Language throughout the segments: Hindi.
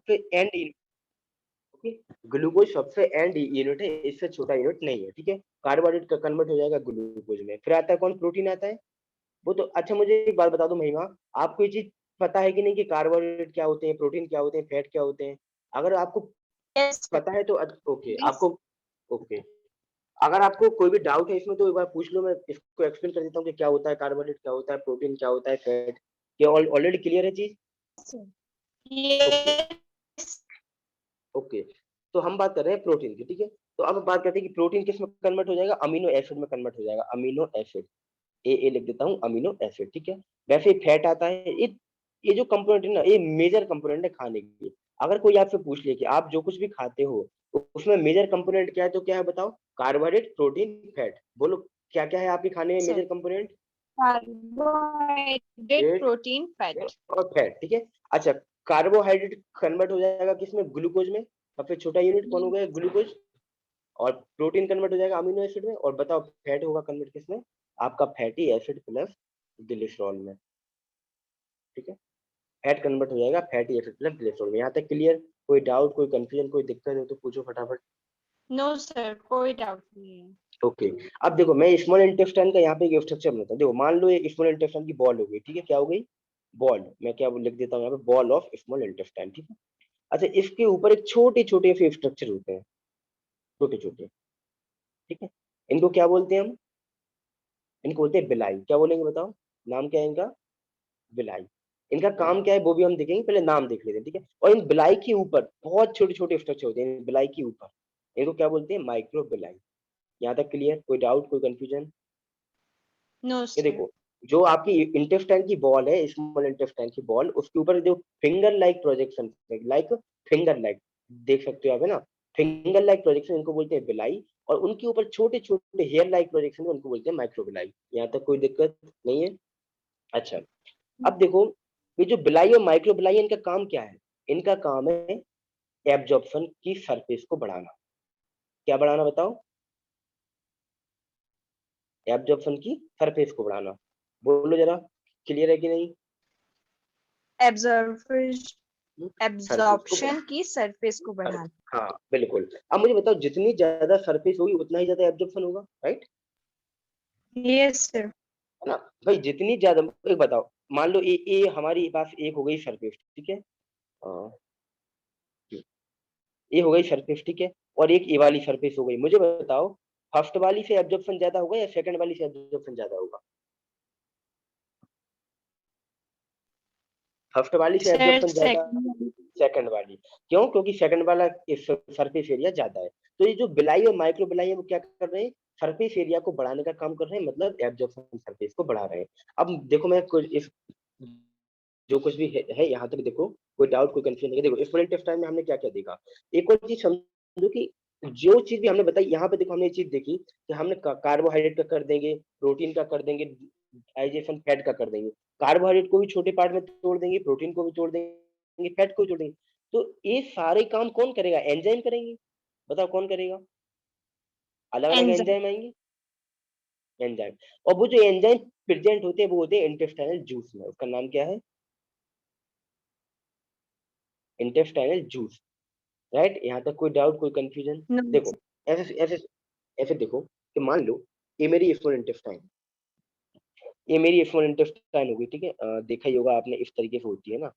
सबसे एंड यूनिट। ओके, ग्लूकोज सबसे एंड यूनिट है, इससे छोटा यूनिट नहीं है, ठीक है। कार्बोहाइड्रेट का कन्वर्ट हो जाएगा ग्लूकोज में, फिर आता है कौन, प्रोटीन आता है। वो तो अच्छा, मुझे एक बात बता दो महिमा, आपको ये चीज पता है कि नहीं कि कार्बोहाइड्रेट क्या होते हैं, प्रोटीन क्या होते हैं, फैट क्या होते हैं? अगर आपको यस सर, पता है तो ओके प्लीज। आपको, ओके, अगर आपको कोई भी डाउट है इसमें तो एक बार पूछ लो, मैं इसको एक्सप्लेन कर देता हूँ कि क्या होता है कार्बोहाइड्रेट, क्या होता है प्रोटीन, क्या होता है फैट। क्या ऑलरेडी क्लियर है चीज? Okay yes. ओके, तो हम बात कर रहे हैं प्रोटीन की, ठीक है। तो अब बात करते हैं कि प्रोटीन किस में कन्वर्ट हो जाएगा, अमीनो एसिड में कन्वर्ट हो जाएगा, अमीनो एसिड। ए लिख देता हूँ, अमीनो एसिड, ठीक है। वैसे फैट आता है, ये जो कंपोनेंट है ना, ये मेजर कंपोनेंट है खाने की। अगर कोई आपसे पूछ ले कि आप जो कुछ भी खाते हो उसमें मेजर कंपोनेंट क्या है, तो क्या है बताओ? Carbohydrate, protein, fat. बोलो क्या क्या है आपके खाने में sir, major component? Carbohydrate, wait protein, fat. और फैट, ठीक है। अच्छा, कार्बोहाइड्रेट कन्वर्ट हो जाएगा किसमें, ग्लूकोज में। सबसे छोटा यूनिट कौन हो गया, ग्लूकोज। और प्रोटीन कन्वर्ट हो जाएगा अमीनो एसिड में। और बताओ फैट होगा कन्वर्ट किसमें, आपका फैटी एसिड प्लस ग्लिसरॉल में, ठीक है। फैट कन्वर्ट हो जाएगा फैटी एसिड प्लस ग्लिसरॉल में। यहाँ तक क्लियर? कोई डाउट, कोई कंफ्यूजन, कोई दिक्कत हो तो पूछो फटाफट। नो सर, कोई डाउट नहीं है। ओके, अब देखो मैं स्मॉल इंटेस्टाइन का यहाँ पे एक स्ट्रक्चर बनाता हूँ। देखो मान लो ये स्मॉल इंटेस्टाइन की बॉल हो गई, ठीक है, क्या हो गई, बॉल। मैं क्या लिख देता हूँ यहाँ पे, बॉल ऑफ स्मॉल इंटेस्टाइन, ठीक है। अच्छा, इसके ऊपर एक छोटे छोटे से स्ट्रक्चर होते हैं, छोटे छोटे, ठीक है। इनको क्या बोलते हैं हम? इनको बोलते हैं बिलाई। क्या बोलेंगे बताओ, नाम क्या है इनका? बिलाई। इनका काम क्या है वो भी हम देखेंगे, पहले नाम देख लेते हैं, ठीक है। और इन बिलाई के ऊपर बहुत छोटे छोटे स्ट्रक्चर होते हैं, बिलाई के ऊपर। इनको क्या बोलते हैं, माइक्रो बिलाई। यहाँ तक क्लियर? कोई डाउट, कोई कंफ्यूजन? नो ये सर। देखो, जो आपकी इंटेस्टाइन की बॉल है, स्मॉल इंटेस्टाइन की बॉल, उसके ऊपर जो finger like projection, like finger like, देख सकते हो आप, है ना, फिंगर लाइक प्रोजेक्शन, इनको बोलते हैं बिलाई। और उनके ऊपर छोटे छोटे हेयर लाइक प्रोजेक्शन, उनको बोलते हैं माइक्रो बिलाई। यहाँ तक कोई दिक्कत नहीं है? अच्छा, अब देखो, ये जो बिलाई और माइक्रो बिलाई है, इनका काम क्या है? इनका काम है एब्जॉर्प्शन की सरफेस को बढ़ाना। क्या बढ़ाना बताओ? एब्जॉर्प्शन की सरफेस को बढ़ाना। बोलो जरा, क्लियर है कि नहीं? सरफेस को एब्जॉर्प्शन की सरफेस को बढ़ाना। हाँ बिल्कुल। अब मुझे बताओ, जितनी ज्यादा सरफेस होगी उतना ही ज्यादा एब्जॉर्प्शन होगा, राइट? Yes sir. है ना भाई, जितनी ज्यादा, एक बताओ, मान लो ये हमारे पास एक हो गई सरफेस, ठीक है। ये हो गई सरफेस, ठीक है। और एक ये वाली सरफेस हो गई। मुझे बताओ, फर्स्ट वाली से एब्जॉर्प्शन ज्यादा होगा या सेकंड वाली से एब्जॉर्प्शन ज्यादा होगा? फर्स्ट वाली से सर एब्जॉर्प्शन ज्यादा, सेकंड। सेकंड वाली। क्यों? क्योंकि सेकंड वाला सरफेस एरिया ज्यादा है। तो ये जो बिलाई और माइक्रो बिलाई है वो क्या कर रहे हैं, सरफेस एरिया को बढ़ाने का काम कर रहे हैं, मतलब एब्जॉर्प्शन सरफेस को बढ़ा रहे हैं। अब देखो, मैं कुछ इस जो कुछ भी है यहाँ तक देखो, कोई डाउट, कोई कंफ्यूजन नहीं है। देखो स्टूडेंट टेस्ट टाइम में हमने क्या क्या देखा, एक और चीज समझो कि जो चीज भी हमने बताई यहाँ पे, देखो हमने ये चीज देखी कि हमने कार्बोहाइड्रेट का कर देंगे, प्रोटीन का कर देंगे, डाइजेशन फैट का कर देंगे। कार्बोहाइड्रेट को भी छोटे पार्ट में तोड़ देंगे, प्रोटीन को भी तोड़ देंगे, फैट को भी तोड़ देंगे। तो ये सारे काम कौन करेगा, एंजाइम करेंगे। बताओ कौन करेगा? अलग अलग एंजाइम। एंजाइम आएंगे, एंजाइम। और वो जो एंजाइम प्रेजेंट होते हैं वो होते हैं इंटेस्टाइनल जूस में। उसका नाम क्या है, इंटेस्टाइनल जूस, राइट? यहाँ तक कोई डाउट, कोई कंफ्यूजन? नो देखो, सर। ऐसे ऐसे ऐसे देखो कि मान लो ये मेरी स्मॉल इंटेस्टाइन, ये मेरी स्मॉल इंटेस्टाइन होगी, ठीक है। देखा ही होगा आपने, इस तरीके से होती है ना।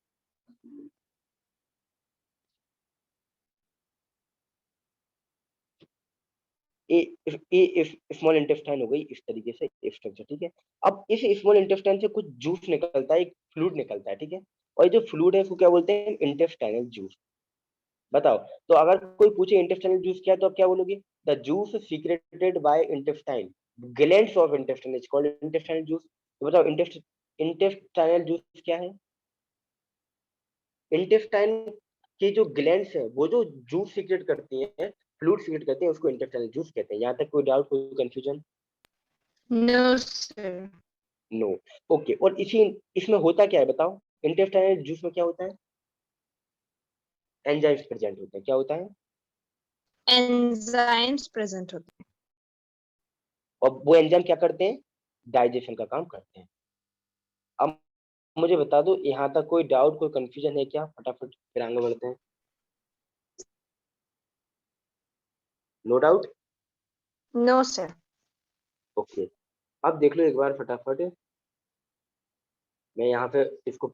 ये स्मॉल इंटेस्टाइन हो गई इस तरीके से स्ट्रक्चर, ठीक है। अब इस स्मॉल इंटेस्टाइन से कुछ जूस निकलता है, एक फ्लूइड निकलता है, ठीक है। और ये जो फ्लूइड है उसको क्या बोलते हैं, इंटेस्टाइनल जूस। बताओ, तो अगर कोई पूछे इंटेस्टाइनल जूस क्या है, तो आप क्या बोलोगे? The juice secreted by intestine, glands of intestine is called intestinal juice. तो बताओ इंटेस्टाइनल जूस क्या है? इंटेस्टाइन की जो ग्लैंड्स है वो जो जूस सीक्रेट करती है, फ्लूइड सीक्रेट करते हैं, उसको इंटेस्टाइनल जूस कहते हैं। यहाँ तक कोई डाउट, कोई confusion? No sir. No. Okay, और इसी इसमें होता क्या है बताओ, इंटेस्टाइनल जूस में क्या होता है? एंजाइम्स प्रेजेंट होते हैं। क्या होता है? एंजाइम्स प्रेजेंट होते और वो एंजाइम क्या करते हैं, डाइजेशन का काम करते हैं। अब मुझे बता दो, यहाँ तक कोई डाउट, कोई कंफ्यूजन है क्या? फटाफट फिर आगे बढ़ते हैं। No doubt? No, sir. Okay, अब देख लो एक बार फटाफट। मैं यहाँ पे इसको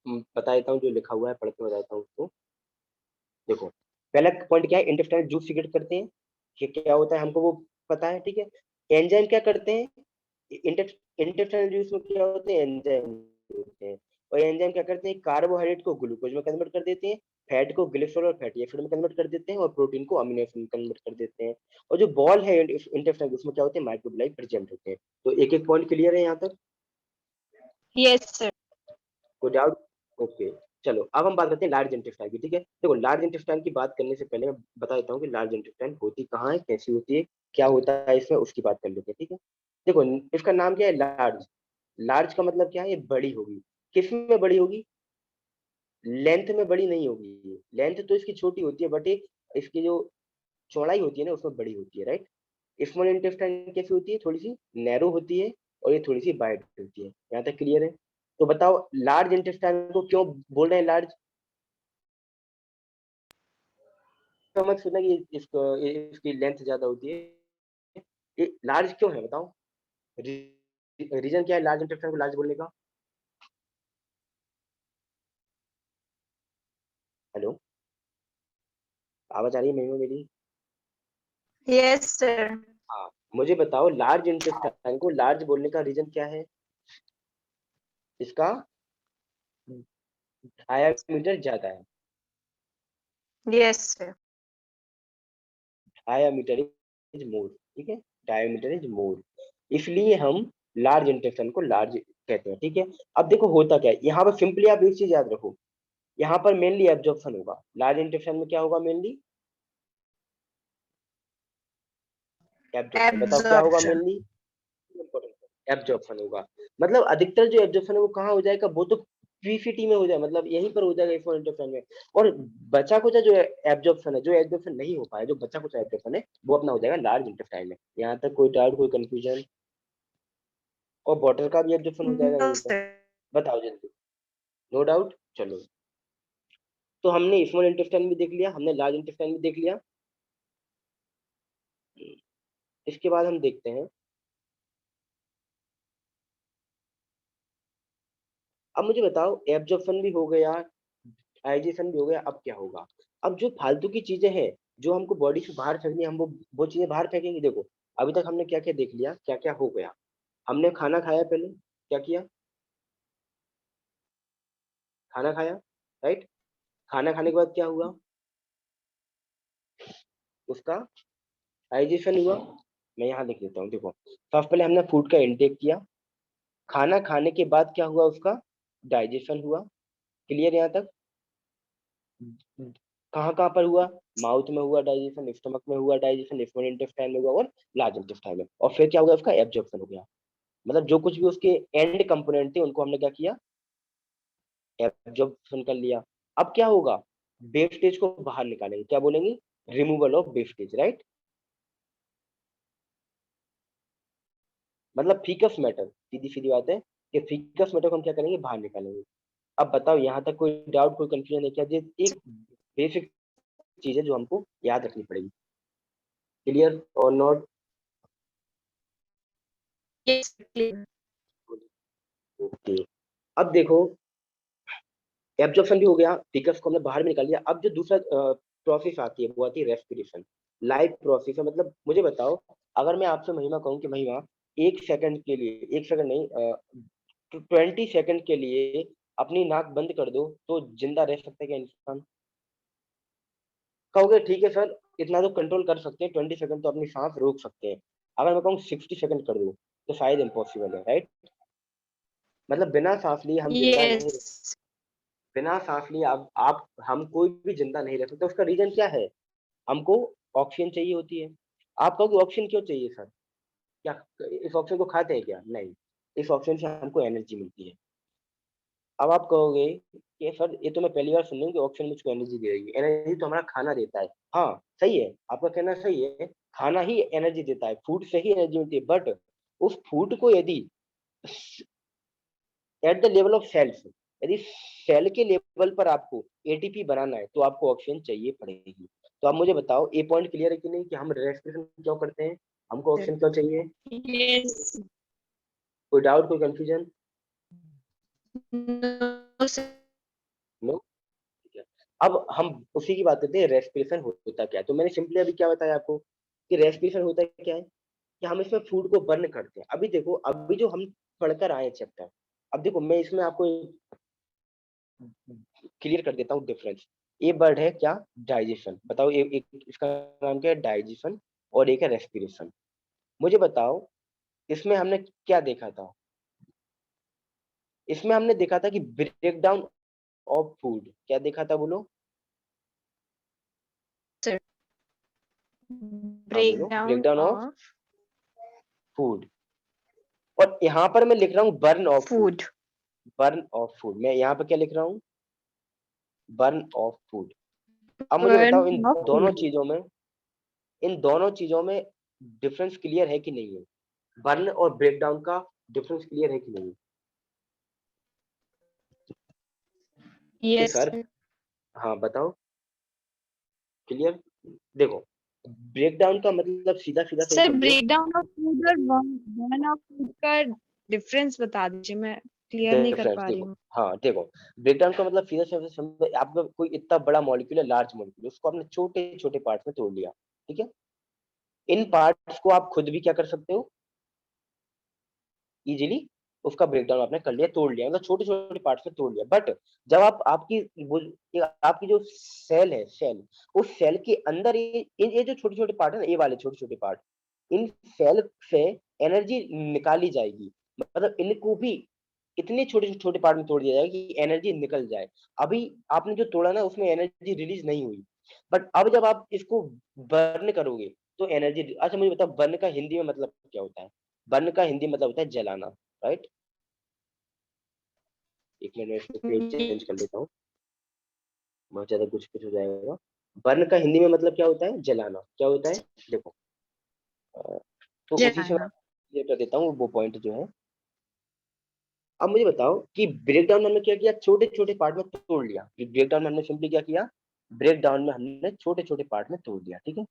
बता देता हूँ, जो लिखा हुआ है पढ़ के बताता हूँ उसको। देखो, पहला पॉइंट क्या है, इंटेस्टाइनल जूस सीक्रेट करते हैं कि क्या होता है हमको वो पता है, ठीक है। एंजाइम क्या करते हैं, इंटेस्टाइनल जूस में क्या होते हैं, एंजाइम होते हैं। और एंजाइम क्या करते हैं, कार्बोहाइड्रेट को ग्लूकोज में कन्वर्ट कर देते हैं, फैट को ग्लिसरॉल और फैटी एसिड में कन्वर्ट कर देते हैं, और प्रोटीन को अमीनो एसिड में कन्वर्ट कर देते हैं। और जो बॉल है इंटेस्टाइनल जूस में क्या होते हैं, माइक्रोबिलाई प्रेजेंट होते हैं। तो एक एक पॉइंट क्लियर है यहाँ तक? Yes, sir. कोई डाउट? ओके, चलो अब हम बात करते हैं लार्ज इंटेस्टाइन की, ठीक है। देखो, लार्ज इंटेस्टाइन की बात करने से पहले मैं बता देता हूँ कि लार्ज इंटेस्टाइन होती कहाँ है, कैसी होती है, क्या होता है इसमें, उसकी बात कर लेते हैं, ठीक है। देखो, इसका नाम क्या है, लार्ज। लार्ज का मतलब क्या है, ये बड़ी होगी। किस में बड़ी होगी, लेंथ में बड़ी नहीं होगी। लेंथ तो इसकी छोटी होती है, बट एक इसकी जो चौड़ाई होती है ना, उसमें बड़ी होती है, राइट। स्मॉल इंटेस्टाइन कैसी होती है, थोड़ी सी नैरो होती है, और ये थोड़ी सी वाइड होती है। यहाँ तक क्लियर है? तो बताओ, लार्ज इंटेस्टाइन को क्यों बोल रहे हैं लार्ज? तो मत सुनना कि इसकी लेंथ ज्यादा होती है, ये लार्ज क्यों है बताओ। रीजन क्या है लार्ज इंटेस्टाइन को लार्ज बोलने का? हेलो, आवाज आ रही है मेरी? Yes, sir. हाँ, मुझे बताओ लार्ज इंटेस्टाइन को लार्ज बोलने का रीजन क्या है? इसका डायामीटर ज्यादा है। Yes, sir. Diameter is more, ठीक है। डायामीटर इज मोर, इसलिए हम लार्ज इंटेस्टाइन को लार्ज कहते हैं, ठीक है। अब देखो होता क्या है यहाँ पर, सिंपली आप एक चीज याद रखो, यहाँ पर मेनली एब्जॉर्प्शन होगा। लार्ज इंटेस्टाइन में क्या होगा मेनली, एब्जॉर्प्शन। बताओ क्या होगा Absorption. मेनली, एब्जॉर्प्शन होगा। मतलब अधिकतर जो एब्जॉर्प्शन है वो कहाँ हो जाएगा, वो तो पीसीटी में हो जाए, मतलब यहीं पर हो जाएगा स्मॉल इंटेस्टाइन में। और बचा कुचा जो एब्जॉर्प्शन है, जो एब्जॉर्प्शन नहीं हो पाया, जो बचा कुचा एब्जॉर्प्शन है, वो अपना हो जाएगा लार्ज इंटेस्टाइन में। यहाँ तक कोई डाउट, कोई कंफ्यूजन? और वाटर का भी एब्जॉर्प्शन हो जाएगा No, यहीं पर। sir. बताओ जल्दी। नो डाउट, चलो। तो हमने स्मॉल इंटेस्टाइन भी देख लिया, हमने लार्ज इंटेस्टाइन भी देख लिया। इसके बाद हम देखते हैं, अब मुझे बताओ एब्जॉर्प्शन भी हो गया, डाइजेशन भी हो गया, अब क्या होगा? अब जो फालतू की चीजें हैं, जो हमको बॉडी से बाहर फेंकनी है, हम वो चीजें बाहर फेंकेंगे। देखो, अभी तक हमने क्या क्या देख लिया, क्या क्या हो गया। हमने खाना खाया, पहले क्या किया, खाना खाया, राइट। खाना खाने के बाद क्या हुआ, उसका डाइजेशन हुआ। मैं यहाँ लिख लेता हूँ, देखो, सबसे पहले हमने फूड का इंटेक किया, खाना खाने के बाद क्या हुआ, उसका डाइजेशन हुआ। क्लियर यहाँ तक? कहाँ कहाँ पर हुआ, माउथ में हुआ डाइजेशन, स्टमक में हुआ डाइजेशन, स्मॉल इंटेस्टाइन में हुआ, और लार्ज इंटेस्टाइन में। और फिर क्या हो गया, उसका एब्जॉर्प्शन हो गया। मतलब जो कुछ भी उसके एंड कंपोनेंट थे, उनको हमने क्या किया, एब्जॉर्प्शन कर लिया। अब क्या होगा, वेस्टेज को बाहर निकालेंगे, क्या बोलेंगे, रिमूवल ऑफ वेस्टेज, राइट। मतलब फीकस मैटर, सीधी सीधी बात है कि फीकस मैटर को हम क्या करेंगे, बाहर निकालेंगे। अब बताओ यहाँ तक कोई डाउट, कोई कंफ्यूजन है क्या? ये एक बेसिक चीज है जो हमको याद रखनी पड़ेगी। क्लियर और नॉट? Yes, clear. ओके, अब देखो, एब्जॉर्प्शन भी हो गया, फीकस को हमने बाहर भी निकाल लिया। अब जो दूसरा प्रोसेस आती है, वो आती है रेस्पिरेशन। लाइफ प्रोसेस है, मतलब मुझे बताओ, अगर मैं आपसे महिमा कहूँ कि महिमा, 1 सेकंड के लिए, 1 सेकंड नहीं, 20 सेकंड के लिए अपनी नाक बंद कर दो, तो जिंदा रह सकता है क्या इंसान? कहोगे ठीक है सर, इतना तो कंट्रोल कर सकते हैं, 20 सेकंड तो अपनी सांस रोक सकते हैं। अगर मैं कहूँ 60 सेकंड कर दो, तो शायद इम्पॉसिबल है, राइट। मतलब बिना सांस लिए हम जिंदा नहीं, Yes. बिना सांस लिए आप हम कोई भी जिंदा नहीं रह सकते। उसका रीजन क्या है, हमको ऑक्सीजन चाहिए होती है। आप कहोगे ऑक्सीजन क्यों चाहिए सर, क्या इस ऑक्सीजन को खाते हैं क्या? नहीं, इस ऑक्सीजन से हमको एनर्जी मिलती है। अब आप कहोगे कि सर ये तो मैं पहली बार सुन रहा हूँ कि ऑक्सीजन मुझको एनर्जी देगी। एनर्जी तो हमारा खाना देता है। हाँ सही है, आपका कहना सही है, खाना ही एनर्जी देता है, फूड से ही एनर्जी मिलती है। बट उस फूड को यदि at the level of cells, यदि सेल के लेवल पर आपको एटीपी बनाना है, तो आपको ऑक्सीजन चाहिए पड़ेगी। तो आप मुझे बताओ ये पॉइंट क्लियर है कि नहीं कि हम रेस्पिरेशन क्यों करते हैं, हमको ऑक्सीजन क्यों चाहिए? Yes. कोई डाउट, कोई कंफ्यूजन? No, sir. नो? ठीक है। अब हम उसी की बात करते हैं, रेस्पिरेशन होता क्या है। तो मैंने सिंपली अभी क्या बताया आपको कि रेस्पिरेशन होता क्या है, कि हम इसमें फूड को बर्न करते हैं। अभी देखो, अभी जो हम पढ़कर आए चैप्टर, अब देखो मैं इसमें आपको क्लियर कर देता हूँ डिफरेंस। ये वर्ड है क्या? डाइजेशन। बताओ ये एक इसका नाम क्या है? डाइजेशन। और एक है रेस्पिरेशन। मुझे बताओ इसमें हमने क्या देखा था? इसमें हमने देखा था कि ब्रेक डाउन ऑफ फूड। क्या देखा था बोलो? Sir. हाँ बोलो, break Breakdown down of of food. और यहाँ पर मैं लिख रहा हूँ burn of food. food. Burn of food, मैं यहाँ पर क्या लिख रहा हूँ? Burn of food. अब मुझे बताओ Burn of food. इन दोनों चीजों में डिफरेंस क्लियर है कि नहीं है? बर्न और ब्रेक डाउन का डिफरेंस क्लियर है कि नहीं? कि Yes, सर, sir. हाँ बताओ, क्लियर? देखो, ब्रेक डाउन का मतलब सीधा सीधा से सर समझो। ब्रेकडाउन ऑफ फूड और बर्न ऑफ फूड का डिफरेंस बता दीजिए, मैं क्लियर नहीं कर डिफरेंस पा रही देखो, हूँ। हाँ देखो, ब्रेकडाउन का मतलब सीधा सीधा समझो, आपका कोई इतना बड़ा मॉलिक्यूल है, लार्ज मॉलिक्यूल, उसको आपने छोटे छोटे पार्ट्स में तोड़ लिया। ठीक है? इन पार्ट्स को आप खुद भी क्या कर सकते हो? इजीली उसका ब्रेकडाउन आपने कर लिया, तोड़ लिया, मतलब छोटे छोटे पार्ट्स में तोड़ लिया। बट जब आप आपकी जो सेल है, सेल, उस सेल के अंदर ये जो छोटे छोटे पार्ट है ना, ये वाले छोटे छोटे पार्ट, इन सेल से एनर्जी निकाली जाएगी। मतलब इनको भी इतने छोटे छोटे पार्ट में तोड़ दिया जाएगा कि एनर्जी निकल जाए। अभी आपने जो तोड़ा ना, उसमें एनर्जी रिलीज नहीं हुई, बट अब जब आप इसको बर्न करोगे तो एनर्जी। अच्छा मुझे बताओ, बर्न का हिंदी में मतलब क्या होता है? बर्न का हिंदी मतलब होता है जलाना, राइट? एक मिनट में इसको पेज चेंज कर लेता हूँ, बहुत ज्यादा कुछ कुछ हो जाएगा। बर्न का हिंदी में मतलब क्या होता है? जलाना। क्या होता है? देखो, अ, तो उसी से मैं जलाना। क्लियर कर देता हूँ वो पॉइंट जो है। अब मुझे बताओ कि ब्रेक डाउन में हमने क्या किया? छोटे छोटे पार्ट में तोड़ लिया। ब्रेक डाउन में हमने सिंपली क्या किया? ब्रेक डाउन में हमने छोटे छोटे पार्ट में तोड़ दिया। ठीक है?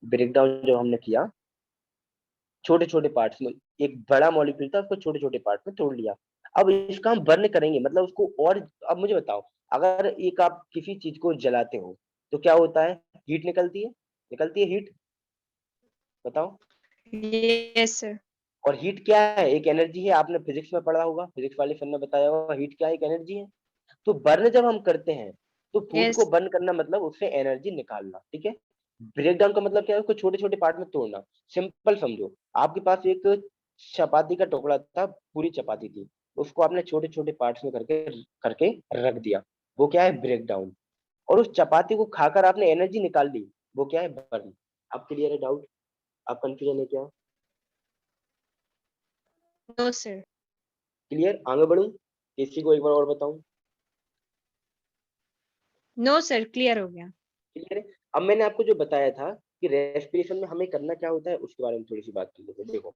ब्रेक डाउन जो हमने किया छोटे छोटे पार्ट्स में, एक बड़ा मॉलिक्यूल था, उसको छोटे छोटे पार्ट में तोड़ लिया। अब इसका हम बर्न करेंगे, मतलब उसको और। अब मुझे बताओ, अगर एक आप किसी चीज को जलाते हो तो क्या होता है? हीट निकलती है, निकलती है हीट। बताओ। Yes sir. और हीट क्या है? एक एनर्जी है, आपने फिजिक्स में पढ़ा होगा, फिजिक्स वाले सर ने बताया होगा हीट क्या है, एक एनर्जी है। तो बर्न जब हम करते हैं तो फूड को यस। बर्न करना मतलब उससे एनर्जी निकालना। ठीक है? ब्रेक डाउन का मतलब क्या है? उसको छोटे छोटे पार्ट में तोड़ना। सिंपल समझो, आपके पास एक चपाती का टुकड़ा था, पूरी चपाती थी, उसको आपने छोटे छोटे पार्ट्स में करके करके रख दिया। वो क्या है? Break down. और उस चपाती को खाकर आपने एनर्जी निकाल ली, वो क्या है? बर्न। अब क्लियर है डाउट? अब कंफ्यूजन है क्या? No sir. क्लियर? आगे बढ़ूं, किसी को एक बार और बताऊं? नो सर, क्लियर हो गया। क्लियर है? अब मैंने आपको जो बताया था कि रेस्पिरेशन में हमें करना क्या होता है, उसके बारे में थोड़ी सी बात कर लेते हैं। देखो,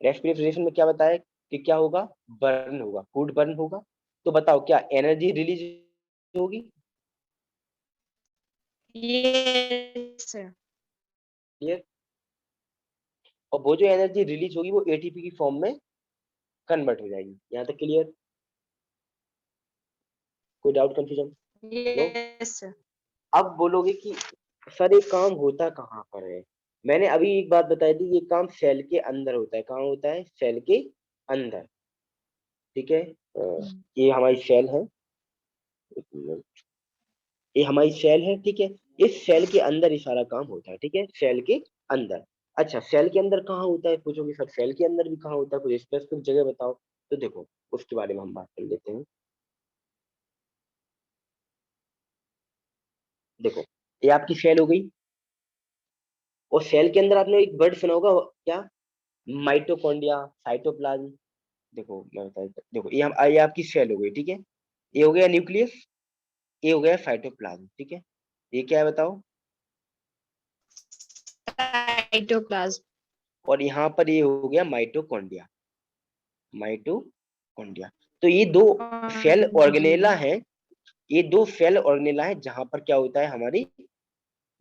रेस्पिरेशन में क्या बताया कि क्या होगा? बर्न होगा, फूड बर्न होगा। तो बताओ, क्या एनर्जी रिलीज होगी? Yes sir. क्लियर? और वो जो एनर्जी रिलीज होगी वो एटीपी की फॉर्म में कन्वर्ट हो जाएगी। यहाँ तक क्लियर? कोई doubt, confusion? No? Yes sir. अब बोलोगे कि सर ये काम होता कहाँ पर है? मैंने अभी एक बात बताई थी, ये काम सेल के अंदर होता है। कहाँ होता है? सेल के अंदर। ठीक है? ये हमारी सेल है, ये हमारी सेल है। ठीक है? इस सेल के अंदर ही सारा काम होता है। ठीक है? सेल के अंदर। अच्छा, सेल के अंदर कहाँ होता है? पूछोगे सर सेल के अंदर भी कहाँ होता है, कुछ स्पेसिफिक जगह बताओ। तो देखो, उसके बारे में हम बात कर लेते हैं। देखो, ये आपकी सेल हो गई, और सेल के अंदर आपने एक वर्ड सुना होगा क्या? Mitochondria, cytoplasm. देखो मैं बता देता हूँ। देखो, ये आपकी सेल हो गई। ठीक है? ये हो गया न्यूक्लियस, ये हो गया साइटोप्लाज्म। ठीक है? ये क्या है बताओ? साइटोप्लाज्म। और यहाँ पर ये हो गया माइटोकॉन्ड्रिया। माइटोकॉन्ड्रिया। तो ये दो सेल जी। ऑर्गेनेला है, ये दो सेल ऑर्गेनेला है जहां पर क्या होता है? हमारी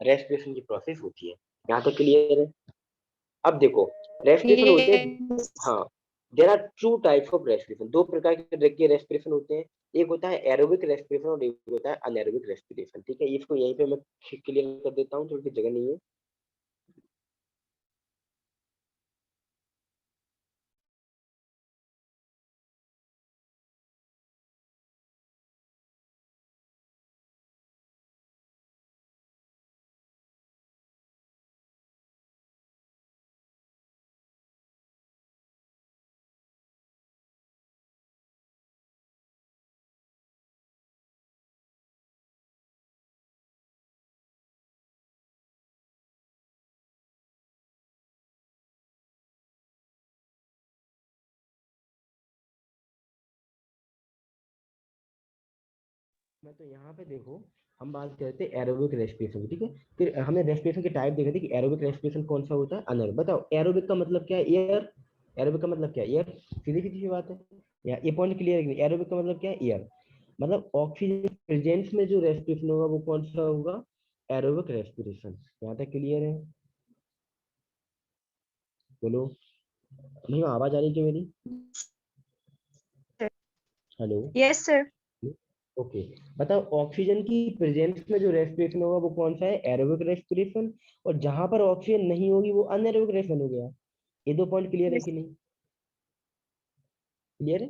रेस्पिरेशन की प्रोसेस होती है। यहाँ तक क्लियर है? अब देखो रेस्पिरेशन होते हैं, Yes. हाँ, there are two types of respiration, दो प्रकार के रेस्पिरेशन होते हैं। एक होता है एरोबिक रेस्पिरेशन और एक होता है अनएरोबिक रेस्पिरेशन। ठीक है, इसको यहीं पे मैं क्लियर कर देता हूँ, थोड़ी सी जगह नहीं है। मैं तो यहाँ पे देखो, हम बात करते हैं एरोबिक रेस्पिरेशन की। ठीक है, फिर हमें रेस्पिरेशन के टाइप देखे थे कि एरोबिक रेस्पिरेशन कौन सा होता है, अनएरोबिक। बताओ एरोबिक का मतलब क्या है? एयर। एरोबिक का मतलब क्या है? एयर। सीधी सीधी बात है, या ये पॉइंट क्लियर है कि नहीं? एरोबिक का मतलब क्या है? एयर। मतलब ऑक्सीजन प्रेजेंस में जो रेस्पिरेशन होगा वो कौन सा होगा? Aerobic respiration. यहाँ तक क्लियर है? बोलो, नहीं आवाज आ रही है क्या मेरी? हेलो। Yes, sir. ओके, बताओ ऑक्सीजन की प्रेजेंस में जो रेस्पिरेशन होगा वो कौन सा है? Aerobic respiration. और जहां पर ऑक्सीजन नहीं होगी वो अनएरोबिक रेस्पिरेशन हो गया। ये दो पॉइंट क्लियर है Yes. कि नहीं? क्लियर है?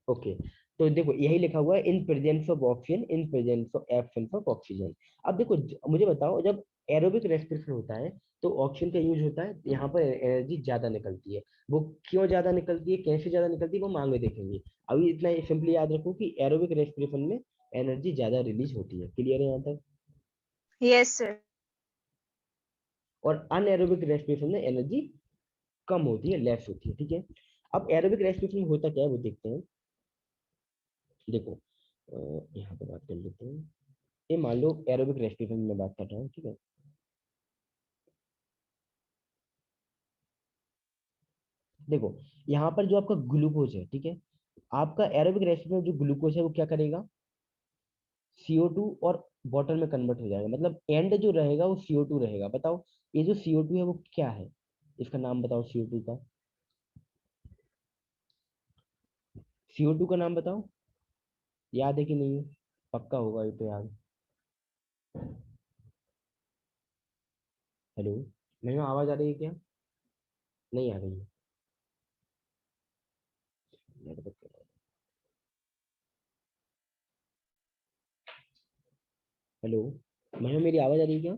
ओके, तो देखो यही लिखा हुआ है, in presence of oxygen, in presence of absence of oxygen. अब देखो मुझे बताओ, जब एरोबिक रेस्पिरेशन होता है तो ऑक्सीजन का यूज होता है, यहाँ पर एनर्जी ज्यादा निकलती है। वो क्यों ज्यादा निकलती है, कैसे ज्यादा निकलती है, वो मांग में देखेंगे। अभी इतना सिंपली याद रखो कि एरोबिक रेस्पिरेशन में एनर्जी ज्यादा रिलीज होती है। क्लियर है यहाँ तक? Yes, sir. और अनएरोबिक रेस्पिरेशन में एनर्जी कम होती है, लेस होती है। ठीक है, अब एरोबिक रेस्पिरेशन में होता क्या है वो देखते हैं। देखो यहाँ पे बात कर लेते हैं। ये मान लो एरोबिक रेस्पिरेशन में बात कर रहा हूँ। ठीक है, देखो यहाँ पर जो आपका ग्लूकोज है, ठीक है, आपका एरोबिक रेस्पिरेशन में जो ग्लूकोज है वो क्या करेगा? CO2 और वाटर में कन्वर्ट हो जाएगा। मतलब एंड जो रहेगा वो CO2 रहेगा। बताओ ये जो CO2 है वो क्या है? इसका नाम बताओ CO2 का। CO2 का नाम बताओ, याद है कि नहीं है? पक्का होगा ये तो याद। हेलो, मेरी आवाज आ रही है क्या? नहीं आ रही है? हेलो, मैं मेरी आवाज आ रही है क्या?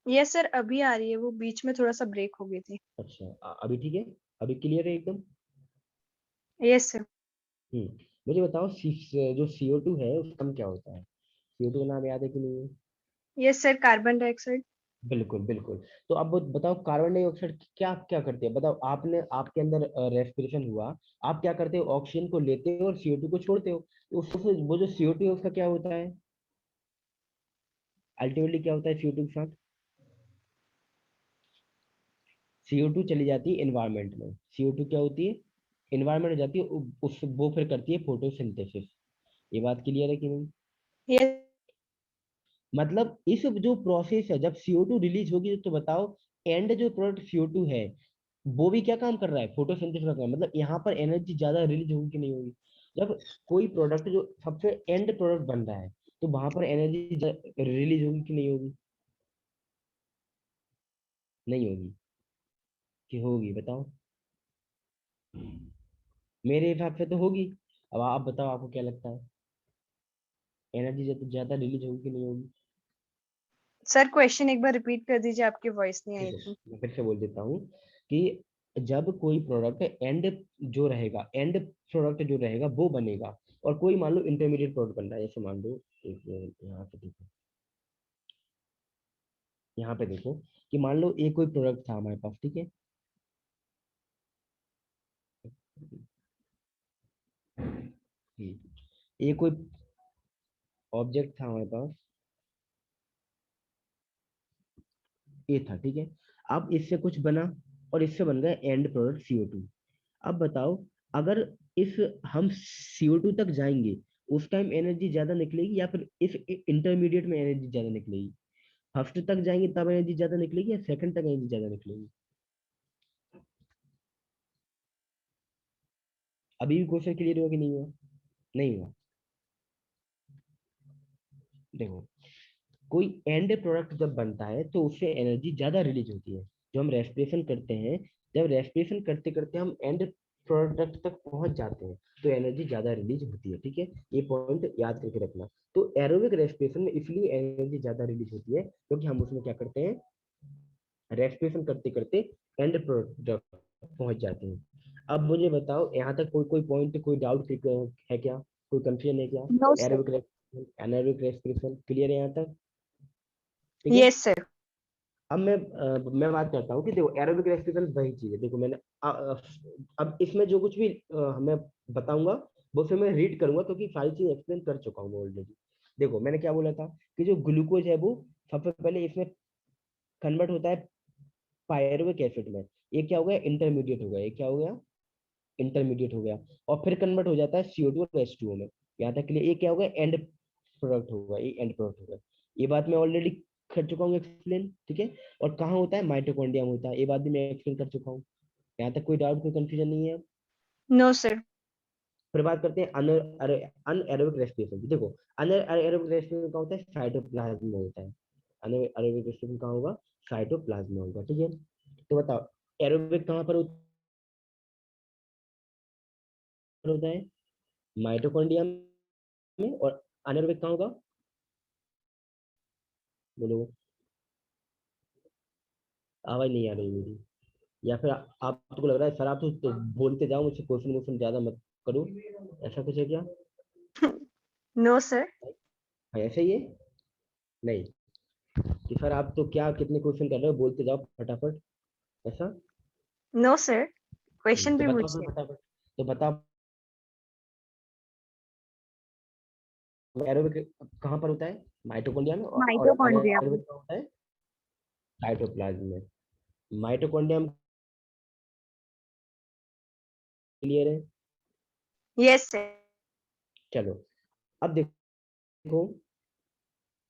Yes, sir. अभी आ रही है, वो बीच में थोड़ा सा ब्रेक हो गई थी. अच्छा, अभी ठीक है? अभी क्लियर है एकदम? Yes, sir. मुझे बताओ जो CO2 है उसका नाम क्या होता है? CO2 का नाम याद है कि नहीं है? Yes, sir. Carbon dioxide. बिल्कुल बिल्कुल। तो अब बताओ कार्बन डाइऑक्साइड क्या क्या करते हैं? बताओ, आपने आपके अंदर रेस्पिरेशन हुआ, आप क्या करते हो? ऑक्सीजन को लेते हो और CO2 को छोड़ते हो। तो उससे वो जो CO2 है उसका क्या होता है? अल्टीमेटली क्या होता है CO2 के साथ? CO2 चली जाती है एनवायरमेंट में। CO2 क्या होती है? एनवायरमेंट में जाती है, उस वो फिर करती है फोटोसिंथेसिस। ये बात क्लियर है कि नहीं? Yes. मतलब इस जो प्रोसेस है, जब CO2 रिलीज होगी तो बताओ एंड जो प्रोडक्ट CO2 है वो भी क्या काम कर रहा है? फोटोसिंथेसिस का काम। मतलब यहाँ पर एनर्जी ज्यादा रिलीज होगी कि नहीं होगी? जब कोई प्रोडक्ट जो सबसे एंड प्रोडक्ट बन रहा है तो वहां पर एनर्जी रिलीज होगी कि नहीं होगी? नहीं होगी कि होगी? बताओ, मेरे हिसाब से तो होगी। अब आप बताओ, आपको क्या लगता है? एनर्जी ज्यादा रिलीज होगी कि नहीं होगी? सर क्वेश्चन एक बार रिपीट कर दीजिए, आपकी वॉइस नहीं आई देखो थी. मैं फिर से बोल देता हूँ कि जब कोई प्रोडक्ट एंड जो रहेगा, एंड प्रोडक्ट जो रहेगा वो बनेगा, और कोई मान लो इंटरमीडिएट प्रोडक्ट बन रहा है। जैसे मान लो एक मिनट, यहाँ पे देखो, यहाँ पे देखो कि मान लो एक कोई प्रोडक्ट था हमारे पास। ठीक है, एक कोई ऑब्जेक्ट था हमारे पास, ये था। ठीक है, अब इससे कुछ बना और इससे बन गया एंड प्रोडक्ट CO2। अब बताओ, अगर इस हम CO2 तक जाएंगे, उस टाइम एनर्जी ज्यादा निकलेगी या फिर इस इंटरमीडिएट में एनर्जी ज्यादा निकलेगी? फर्स्ट तक जाएंगे तब एनर्जी ज्यादा निकलेगी या सेकंड तक एनर्जी ज्यादा निकलेगी? अभी भी क्वेश्चन क्लियर हुआ कि नहीं हुआ? नहीं हुआ। देखो, कोई एंड प्रोडक्ट जब बनता है तो उससे एनर्जी ज्यादा रिलीज होती है। जो हम रेस्पिरेशन करते हैं, जब रेस्पिरेशन करते करते हम एंड प्रोडक्ट तक पहुंच जाते हैं तो एनर्जी ज्यादा रिलीज होती है। ठीक है, ये पॉइंट याद करके रखना। तो एरोबिक रेस्पिरेशन में इसलिए एनर्जी ज्यादा रिलीज होती है क्योंकि हम उसमें क्या करते हैं, रेस्पिरेशन करते करते एंड प्रोडक्ट पहुंच जाते हैं। अब मुझे बताओ, यहाँ तक कोई कोई पॉइंट, कोई डाउट है क्या, कोई कंफ्यूजन है क्या? No sir. Aerobic respiration, anaerobic respiration clear है यहाँ तक? ठीक है। Yes sir. अब मैं बात करता हूँ कि देखो एरोबिक रेस्पिरेशन वही चीज है। देखो मैंने अब इसमें जो कुछ भी मैं बताऊंगा वो फिर मैं रीड करूंगा क्योंकि सारी चीज एक्सप्लेन कर चुका हूँ मैं ऑलरेडी। देखो मैंने क्या बोला था कि जो ग्लूकोज है वो सबसे पहले इसमें कन्वर्ट होता है पायरुविक एसिड में। ये क्या हो गया, इंटरमीडिएट हो गया। ये क्या हो गया, इंटरमीडिएट हो गया। और फिर कन्वर्ट हो जाता है CO2 और H2O में। यहाँ तक के लिए ये क्या होगा, एंड प्रोडक्ट होगा। ये एंड प्रोडक्ट होगा। ये बात मैं ऑलरेडी कर चुका हूँ एक्सप्लेन। ठीक है, और कहाँ होता है, माइटोकॉन्ड्रिया में होता है। ये बात भी मैं एक्सप्लेन कर चुका हूँ। यहाँ तक कोई डाउट, कोई कंफ्यूजन नहीं है? No sir. फिर बात करते हैं अनएरोबिक रेस्पिरेशन की। देखो अनएरोबिक रेस्पिरेशन का होता है साइटोप्लाज्म में होता है। अनएरोबिक रेस्पिरेशन कहाँ होगा, साइटोप्लाज्म में होगा। ठीक है, तो बताओ एरोबिक कहाँ पर होता है, माइटोकॉन्ड्रिया में। और अनएरोबिक कहाँ होगा, बोलो? आवाज नहीं आ रही मेरी। या फिर आपको लग रहा है सर आप तो बोलते जाओ, मुझसे क्वेश्चन वोश्चन ज्यादा मत करो, ऐसा कुछ है क्या? No sir. ऐसे ही है? नहीं कि सर आप तो क्या कितने क्वेश्चन कर रहे हो, बोलते जाओ फटाफट, ऐसा? नो सर, क्वेश्चन तो भी बताओ पूछिए। फिर फटाफट। तो बताओ एरोबिक कहाँ पर होता है, माइटोकॉन्ड्रिया में। और माइटोकॉन्ड्रिया में। एरोबिक कहाँ होता है, साइटोप्लाज्म में। माइटोकॉन्ड्रिया क्लियर है? Yes sir. चलो अब देखो,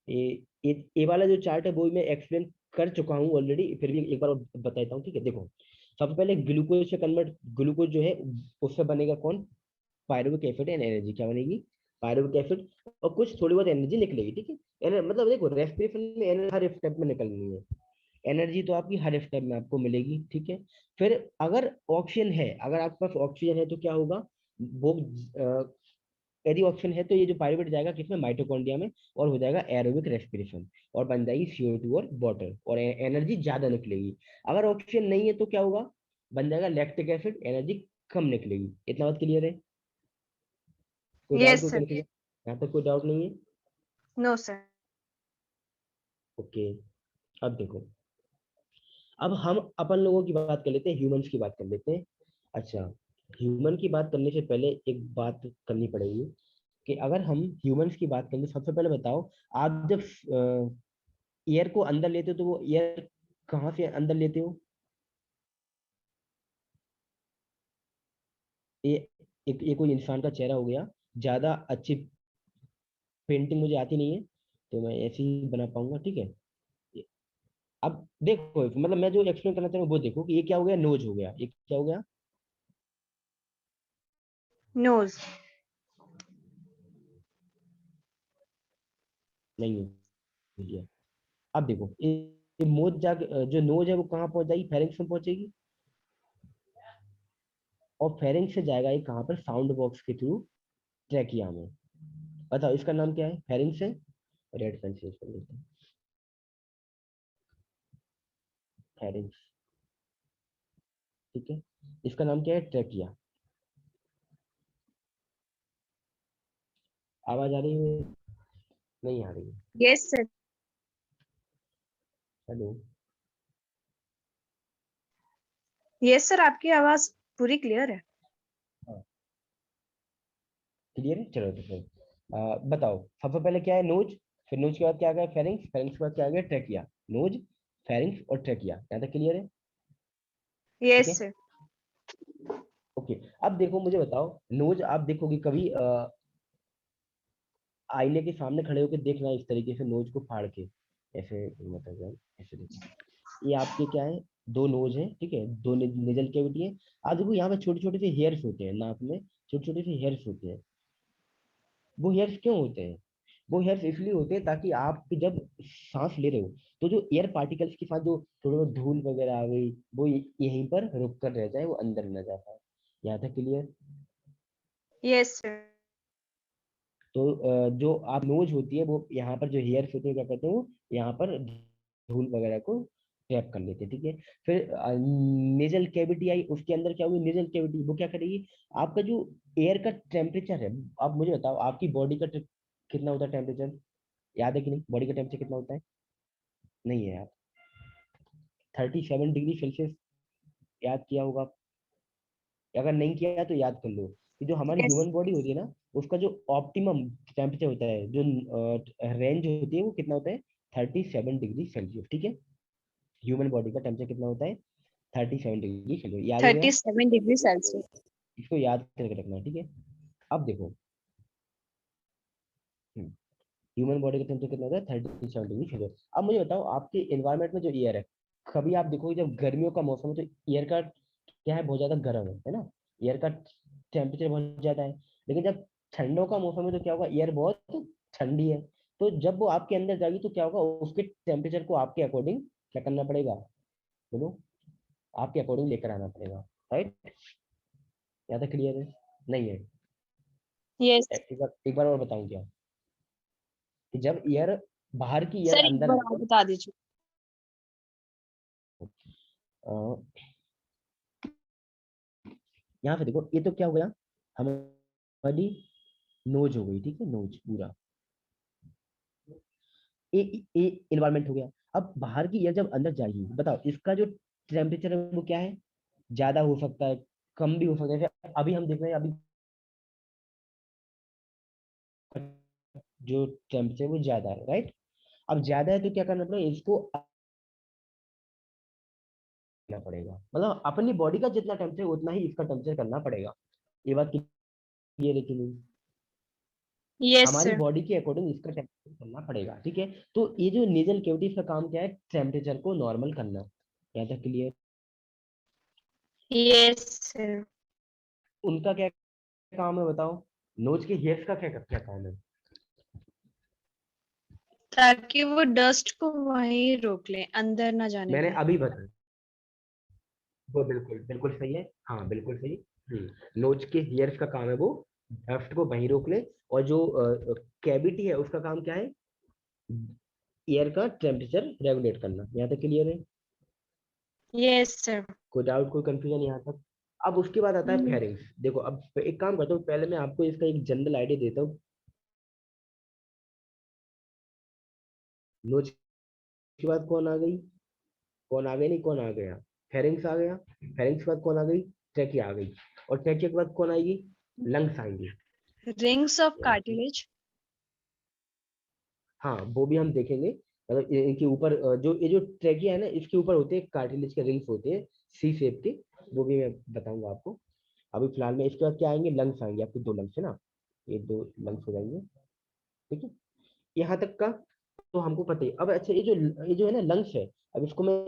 ये वाला जो चार्ट है वो मैं एक्सप्लेन कर चुका हूँ ऑलरेडी, फिर भी एक बार और बता देता हूँ। ठीक है, देखो सबसे पहले ग्लूकोज से कन्वर्ट, ग्लूकोज जो है उससे बनेगा कौन, पायरुविक एसिड एंड एनर्जी क्या बनेगी, पायरुविक एसिड। और कुछ थोड़ी बहुत एनर्जी निकलेगी। ठीक है, मतलब देखो रेस्पिरेशन में एनर्जी हर स्टेप में निकलनी है। एनर्जी तो आपकी हर स्टेप में आपको मिलेगी। ठीक है, फिर अगर ऑक्सीजन है, अगर आपके पास ऑक्सीजन है तो क्या होगा, वो यदि ऑप्शन है तो ये जो पायरुवेट जाएगा किसमें, माइटोकॉन्ड्रिया में, और हो जाएगा एरोबिक रेस्पिरेशन, और बन जाएगी CO2 और वाटर, और एनर्जी ज्यादा निकलेगी। अगर ऑप्शन नहीं है तो क्या होगा, बन जाएगा लैक्टिक एसिड, एनर्जी कम निकलेगी। इतना बात क्लियर है? कोई डाउट, यस कोई सर। कंफ्यूजन? यहाँ तक कोई डाउट नहीं है? No sir. ओके, अब देखो, अब हम अपन लोगों की बात कर लेते हैं, ह्यूमंस की बात कर लेते हैं। अच्छा, ह्यूमन की बात करने से पहले एक बात करनी पड़ेगी कि अगर हम ह्यूमंस की बात करें, सबसे पहले बताओ, आप जब एयर को अंदर लेते हो तो वो एयर कहाँ से अंदर लेते हो? ये ये कोई इंसान का चेहरा हो गया। ज्यादा अच्छी पेंटिंग मुझे आती नहीं है तो मैं ऐसे ही बना पाऊंगा। ठीक है, अब देखो मतलब मैं जो एक्सप्लेन करना चाह रहा हूँ वो देखो कि ये क्या हो गया, नोज हो गया। ये क्या हो गया, नोज। नहीं हो गया। अब देखो ये मोज जाके जो नोज है वो कहाँ पहुंच जाएगी, फेरिंग्स में पहुंचेगी। और फेरिंग्स से जाएगा ये कहाँ पर, साउंड बॉक्स के थ्रू ट्रैकिया में। बताओ इसका नाम क्या है, फेरिंग्स है। रेड पेन से कर लेते हैं, फेरिंग्स। ठीक है, इसका नाम क्या है, ट्रैकिया। आवाज आ रही है, नहीं आ रही है? Yes sir. Hello? Yes sir, आपकी आवाज पूरी क्लियर है। हाँ, क्लियर है। चलो तो फिर बताओ सबसे पहले क्या है, नोज। फिर नोज के बाद क्या आ गया, फेरिंग्स। फेरिंग्स के बाद क्या आ गया, ट्रैकिया। नोज, फेरिंग्स और ट्रैकिया, यहाँ तक क्लियर है? ठीक यस है, सर। ओके। अब देखो मुझे बताओ, नोज आप देखोगे कभी आईने के सामने खड़े होकर देखना इस तरीके से नोज को फाड़ के, ऐसे मतलब ऐसे देखो, ये आपके क्या है, दो नोज है, ठीक है, दो नेजल कैविटी है। आज देखो यहाँ पे छोटे छोटे से हेयर्स होते हैं नाक में, छोटे छोटे से हेयर्स होते हैं। वो हेयर्स क्यों होते हैं? वो हेयर्स इसलिए होते हैं ताकि आप जब सांस ले रहे हो तो जो एयर पार्टिकल्स के साथ जो थोड़ा बहुत धूल वगैरह आ गई, वो यहीं पर रुक कर रह जाए, वो अंदर न जा पाए। यहाँ तक क्लियर? Yes sir. तो जो आप नोज होती है वो यहाँ पर जो हेयर्स होते हैं क्या करते हैं, वो यहाँ पर धूल वगैरह को ट्रैप कर लेते हैं, ठीक है। फिर नेजल कैविटी आई, उसके अंदर क्या हुई, नेजल कैविटी वो क्या करेगी, आपका जो एयर का टेम्परेचर है, आप मुझे बताओ आपकी बॉडी का कितना होता है टेम्परेचर, याद है कि नहीं? बॉडी का टेम्परेचर कितना होता है? नहीं है यार, 37 डिग्री सेल्सियस, याद किया होगा? अगर नहीं किया तो याद कर लो कि जो हमारी यस। ह्यूमन बॉडी होती है ना, उसका जो ऑप्टिमम टेम्परेचर होता है, जो रेंज होती है, वो कितना होता है, 37 डिग्री सेल्सियस, ठीक है। ह्यूमन बॉडी का टेम्परेचर कितना होता है, 37 डिग्री सेल्सियस, याद हो गया? 37 डिग्री सेल्सियस। इसको याद करके रखना है, ठीक है। अब देखो, ह्यूमन बॉडी का टेम्परेचर कितना होता है, 37 डिग्री सेल्सियस। अब मुझे बताओ आपके एनवायरमेंट में जो एयर है, कभी आप देखोगे जब गर्मियों का मौसम है तो एयर का क्या है, बहुत ज्यादा गर्म है ना, एयर का टेम्परेचर बहुत ज्यादा है। लेकिन जब ठंडों का मौसम है तो क्या होगा, एयर बहुत ठंडी है। तो जब वो आपके अंदर जाएगी तो क्या होगा, उसके टेम्परेचर को आपके अकॉर्डिंग क्या करना पड़ेगा, बोलो, आपके अकॉर्डिंग लेकर आना पड़ेगा, राइट? ज्यादा क्लियर है? नहीं है? यस एक बार और बताऊं क्या, कि जब एयर बाहर की एयर सर, एक अंदर बार और बता दीजिए। अ, यहाँ पे देखो, ये तो क्या हो गया, हमारी नोज हो गई, ठीक है, नोज पूरा ए ए एनवायरमेंट हो गया। अब बाहर की एयर जब अंदर जाएगी, बताओ इसका जो टेम्परेचर है वो क्या है, ज्यादा हो सकता है, कम भी हो सकता है। जैसे अभी हम देख रहे हैं, अभी जो टेम्परेचर वो ज्यादा है, राइट? अब ज्यादा है तो क्या करना पड़ेगा, इसको करना पड़ेगा, मतलब अपनी बॉडी का जितना टेम्परेचर उतना ही इसका टेम्परेचर करना पड़ेगा। ये बात क्लियर है कि नहीं? यस हमारी सर। बॉडी के अकॉर्डिंग इसका टेम्परेचर करना पड़ेगा, ठीक है। तो ये जो नेजल कैविटी का काम क्या है, टेम्परेचर को नॉर्मल करना। यहाँ तक क्लियर? Yes sir. उनका क्या काम है बताओ, नोज के हेयर्स का क्या क्या काम है? ताकि वो डस्ट को वहीं रोक ले, अंदर ना जाने मैंने दे। अभी बताया, वो बिल्कुल बिल्कुल सही है, हाँ बिल्कुल सही। नोज के हेयर्स का काम है वो डस्ट को वहीं रोक ले, और जो कैविटी है उसका काम क्या है, एयर का टेम्परेचर रेगुलेट करना। यहाँ तक क्लियर है? Yes sir. कोई डाउट, कोई कंफ्यूजन यहाँ तक? अब उसके बाद आता है फेरिंग्स। देखो अब एक काम करता हूँ, पहले मैं आपको इसका एक जनरल आइडिया देता हूँ। नोज के बाद कौन आ गई, कौन आ गई नहीं, कौन आ गया, फेरिंग्स आ गया। फेरिंग्स के बाद कौन आ गई, ट्रेकिया आ गई। और ट्रेकिया के बाद कौन आएगी, लंग्स आएंगी। रिंग्स ऑफ ये बात ठीक। कार्टिलेज। हाँ वो भी हम देखेंगे, मतलब इनके ऊपर जो ये जो ट्रेकिया है ना, इसके ऊपर होते हैं कार्टिलेज के रिंग्स होते हैं, सी शेप के, वो भी मैं बताऊंगा आपको। अभी फिलहाल में इसके बाद क्या आएंगे, लंग्स आएंगे, आपके दो लंग्स है ना, ये दो लंग्स हो जाएंगे, ठीक है। यहाँ तक का तो हमको पता ही। अब अच्छा, ये जो है ना लंग्स है, अब इसको मैं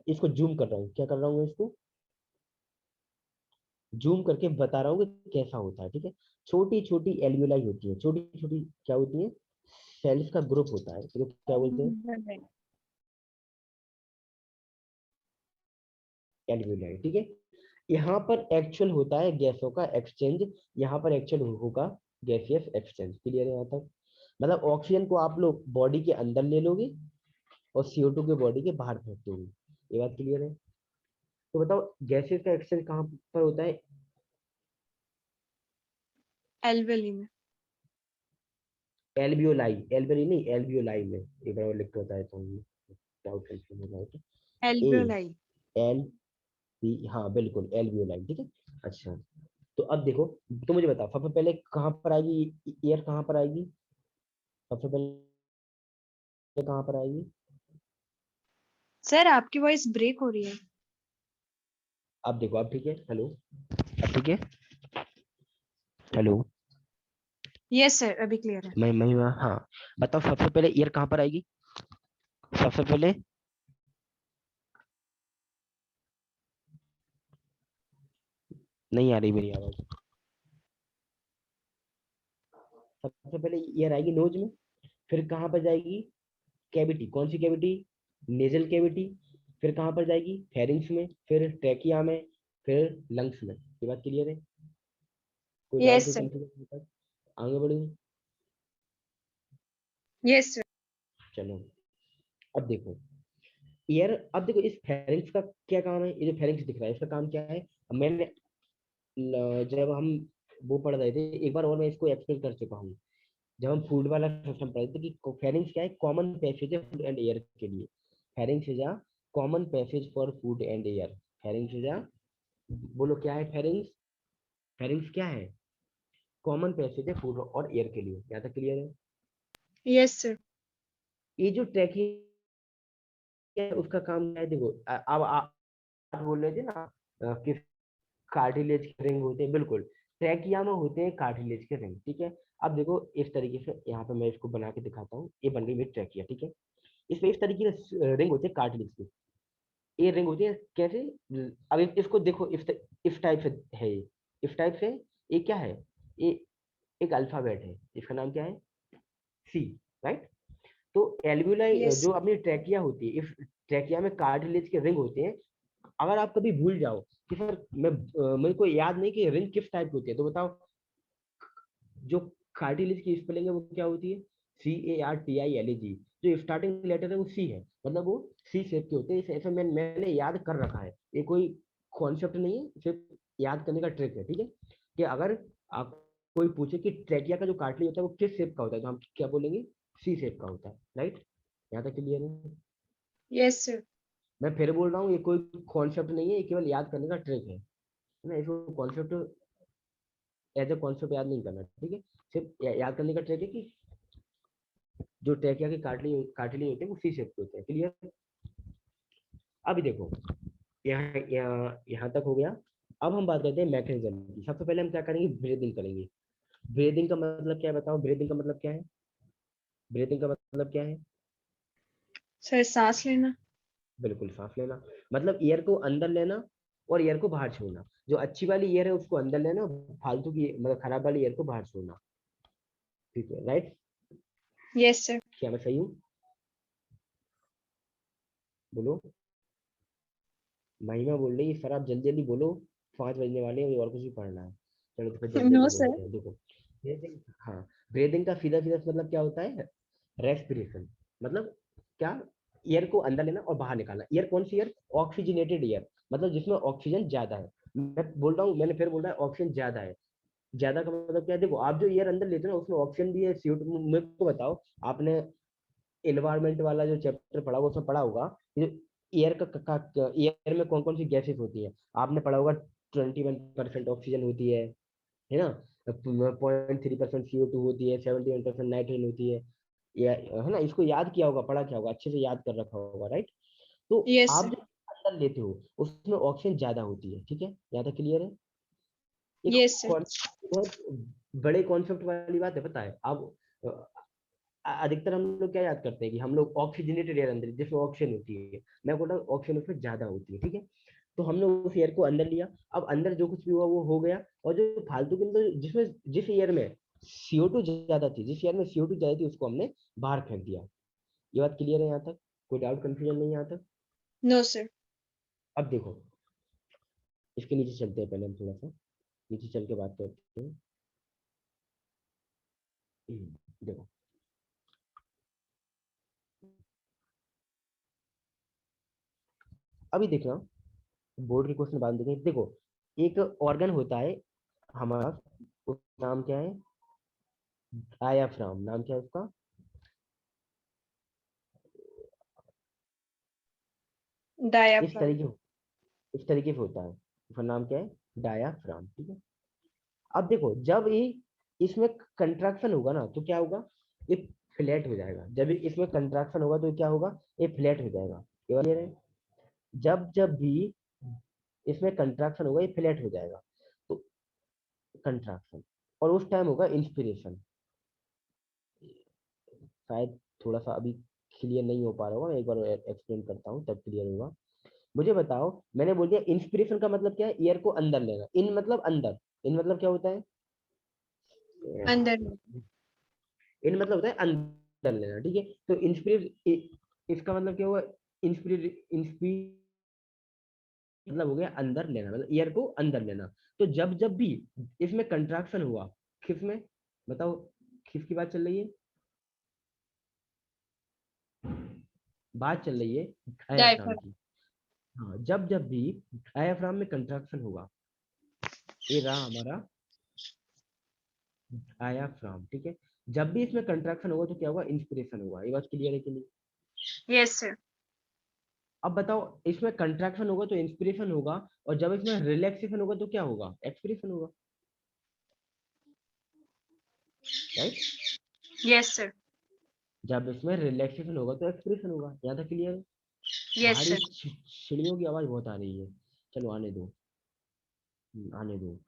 इसको जूम कर रहा हूँ, क्या कर रहा हूँ, इसको जूम करके बता रहा हूँ कि कैसा होता है, ठीक है। छोटी छोटी एल्वियोलाई होती है, छोटी छोटी क्या होती है, सेल्स का ग्रुप होता है, तो क्या बोलते हैं, एल्वियोलाई, ठीक है। यहाँ पर एक्चुअल होता है गैसों का एक्सचेंज, यहाँ पर एक्चुअल होगा गैसियस एक्सचेंज। क्लियर है यहाँ तक? मतलब ऑक्सीजन को आप लोग बॉडी के अंदर ले लोगे और CO2 के बॉडी के बाहर फेंक दोगे। ये बात क्लियर है? तो बताओ गैसेस का एक्सचेंज कहाँ पर होता है, एल्वेली में। एल्वियोलाई, एल्वियोलाई नहीं, एल्वियोलाई में। एक बार और लिख के बताया तो डाउट कंफ्यूजन हो जाए तो। एल्वेलाई। एल बी, हाँ बिल्कुल एल्वियोलाई, ठीक है। अच्छा, तो अब देखो, तो मुझे बताओ सबसे पहले कहाँ पर आएगी एयर, कहाँ पर आएगी, सबसे पहले कहाँ पर आएगी? सर, आपकी वॉइस ब्रेक हो रही है। अब देखो, अब ठीक है, हेलो, अब ठीक है, हेलो, यस सर, अभी क्लियर है। मैं हाँ, बताओ सबसे पहले ईयर कहाँ पर आएगी? सबसे पहले नहीं आ रही मेरी आवाज। सबसे पहले ईयर आएगी नोज में, फिर कहाँ पर जाएगी? कैविटी, कौन सी कैविटी? Nasal cavity. फिर कहाँ पर जाएगी? फेरिंग्स में, फिर ट्रैकिया में, फिर लंग्स में। ये बात क्लियर है? कोई डाउट, यस कोई सर। कंफ्यूजन? आगे बढ़ो। Yes sir. चलो, अब देखो ईयर, अब देखो इस फेरिंग्स का क्या काम है? ये जो फेरिंग्स दिख रहा है इसका काम क्या है? अब मैंने जब हम वो पढ़ रहे थे एक बार और मैं इसको एक्सप्लेन कर चुका हूँ। जब हम फूड वाला सिस्टम पढ़े थे कि फेरिंग्स क्या है? कॉमन पैसेज है फूड एंड एयर के लिए। Pharynx is a common passage for food and air. Pharynx is a, बोलो क्या है फेरिंग्स? फेरिंग्स क्या है? कॉमन पैसेज है फूड और एयर के लिए। यहाँ तक क्लियर है? Yes sir. ये जो ट्रैकिंग है उसका काम क्या है? देखो अब आप बोल रहे थे ना कि कार्टिलेज के रिंग होते हैं, बिल्कुल। ट्रैकिया में होते हैं कार्टिलेज के रिंग, ठीक है। अब देखो इस तरीके से यहाँ पे मैं इसको बना के दिखाता हूँ। ये बन गई मेरी ट्रैकिया, ठीक है। इसमें इस तरीके से रिंग होते हैं कार्टिलेज के। ये रिंग होती है कैसे? अब इसको देखो, इस टाइप से है ये, इस टाइप से। ये क्या है? ये एक अल्फाबेट है, इसका नाम क्या है? सी, राइट। तो एल्वियोलाई यस। जो अपनी ट्रैकिया होती है, इस ट्रैकिया में कार्टिलेज के रिंग होते हैं। अगर आप कभी भूल जाओ कि सर मेरे को याद नहीं कि रिंग किस टाइप की होती है, तो बताओ जो कार्टिलेज की स्पेलिंग है वो क्या होती है? CARTILAG। जो स्टार्टिंग लेटर है वो सी है, मतलब वो सी शेप के होते हैं। ऐसे मैंने याद कर रखा है, ये कोई कॉन्सेप्ट नहीं है, सिर्फ याद करने का ट्रिक है, ठीक है। कि अगर आप कोई पूछे कि ट्रैकिया का जो कार्टिलेज होता है वो किस शेप का होता है, तो हम क्या बोलेंगे? सी शेप का होता है, राइट। यहाँ तक क्लियर है? Yes sir. मैं फिर बोल रहा हूँ, ये कोई कॉन्सेप्ट नहीं है, ये केवल याद करने का ट्रिक है ना। इसको कॉन्सेप्ट एज ए कॉन्सेप्ट याद नहीं करना, ठीक है। सिर्फ याद करने का ट्रिक है कि जो ट्रैकिया के कार्टिलेज होते हैं वो सी शेप के होते हैं, क्लियर। अभी देखो यहाँ तक हो गया। अब हम बात करते हैं मैकेनिज्म की। सबसे पहले हम क्या करेंगे? ब्रीदिंग करेंगे। ब्रीदिंग का मतलब क्या है बताओ? ब्रीदिंग का मतलब क्या है? ब्रीदिंग का मतलब क्या है? सर सांस लेना। बिल्कुल, सांस लेना। मतलब ईयर को अंदर लेना और ईयर को बाहर छोड़ना। जो अच्छी वाली ईयर है उसको अंदर लेना और फालतू की मतलब खराब वाली ईयर को बाहर छोड़ना, ठीक है, राइट। Yes sir. क्या मैं सही हूँ? बोलो। महिमा बोल रही है सर आप जल्दी जल्दी बोलो, 5 बजने वाले हैं और कुछ भी पढ़ना है। चलो तो फिर जल्दी नो जल्दी सर। बोलते हैं। देखो ब्रीदिंग, हाँ, ब्रीदिंग का सीधा सीधा मतलब क्या होता है? रेस्पिरेशन। मतलब क्या? एयर को अंदर लेना और बाहर निकालना। एयर कौन सी एयर? ऑक्सीजनेटेड एयर, मतलब जिसमें ऑक्सीजन ज्यादा है। मैं बोल रहा हूँ, मैंने फिर बोल रहा है ऑक्सीजन ज्यादा है। ज्यादा का मतलब क्या है? देखो आप जो एयर अंदर लेते हो ना उसमें ऑक्सीजन भी है, CO2। मेरे को बताओ, आपने एनवायरमेंट वाला जो चैप्टर पढ़ा होगा उसमें पढ़ा होगा एयर का एयर में कौन कौन सी गैसेस होती है। आपने पढ़ा होगा 21% ऑक्सीजन होती है ना, 0.3% CO2 होती है, 71% नाइट्रोजन होती है, है ना। इसको याद किया होगा, पढ़ा क्या होगा, अच्छे से याद कर रखा होगा, राइट। तो यस आप सर। जो अंदर लेते हो उसमें ऑक्सीजन ज्यादा होती है, ठीक है। यहाँ तक क्लियर है? एक यस सर। बहुत बड़े कॉन्सेप्ट वाली बात है, पता है। अब अधिकतर हम लोग क्या याद करते हैं कि हम लोग ऑक्सीजनेटेड एयर अंदर जिसमें ऑक्सीजन होती है। मैं बोल रहा हूँ ऑक्सीजन उसमें ज्यादा होती है, ठीक है। तो हमने उस एयर को अंदर लिया। अब अंदर जो कुछ भी हुआ वो हो गया। और जो फालतू के अंदर जिसमें जिस एयर में CO2 ज्यादा थी, जिस एयर में CO2 ज्यादा थी उसको हमने बाहर फेंक दिया। ये बात क्लियर है यहाँ तक? कोई डाउट कंफ्यूजन नहीं है यहाँ तक? No sir. अब देखो इसके नीचे चलते हैं, पहले हम थोड़ा सा नीचे चल के बात करते हैं। देखो अभी देखना, बोर्ड के क्वेश्चन बांध देंगे। देखो एक ऑर्गन होता है हमारा, उसका नाम क्या है? डायाफ्राम। नाम क्या है उसका? इस डायाफ्राम। तरीके इस तरीके से होता है, उसका नाम क्या है? डायाफ्राम, ठीक है। अब देखो जब ये इसमें कंट्रैक्शन होगा ना तो क्या होगा? ये फ्लैट हो जाएगा। जब इसमें कंट्रैक्शन होगा तो क्या होगा? ये फ्लैट हो जाएगा। ये clear है? जब जब भी इसमें कंट्रैक्शन होगा ये फ्लैट हो जाएगा। तो कंट्रैक्शन, और उस टाइम होगा इंस्पिरेशन। शायद थोड़ा सा अभी क्लियर नहीं हो पा रहा होगा, एक बार एक्सप्लेन करता हूँ तब क्लियर होगा। मुझे बताओ, मैंने बोल दिया इंस्पिरेशन का मतलब क्या है, एयर को अंदर लेना, इन मतलब अंदर, इन मतलब क्या होता है, अंदर में। इन मतलब होता है अंदर लेना, ठीक है। तो इंस्पिरेट, इसका मतलब क्या हुआ, इंस्पिरेट, इंस्पिरेट मतलब हो गया अंदर लेना, मतलब एयर को अंदर लेना। तो जब जब भी इसमें कंट्रैक्शन हुआ, किस में, बताओ किसकी बात चल रही है, बात चल रही है डायफ्राम डायफ्राम। की। हाँ, जब जब भी डायफ्राम में कंट्रैक्शन होगा, ये रहा हमारा डायफ्राम, ठीक है। जब भी इसमें कंट्रैक्शन होगा तो क्या होगा, इंस्पिरेशन होगा, ये बात क्लियर है कि नहीं। Yes sir. अब बताओ, इसमें कंट्रैक्शन होगा तो इंस्पिरेशन होगा, और जब इसमें रिलैक्सेशन होगा तो क्या होगा, एक्सपिरेशन होगा, राइट। Yes sir. जब इसमें रिलैक्सेशन होगा तो एक्सपिरेशन होगा, यहाँ तक क्लियर है। यस बाहर सर। एक चिड़ियों की आवाज बहुत आ रही है, चलो आने दो, आने दो।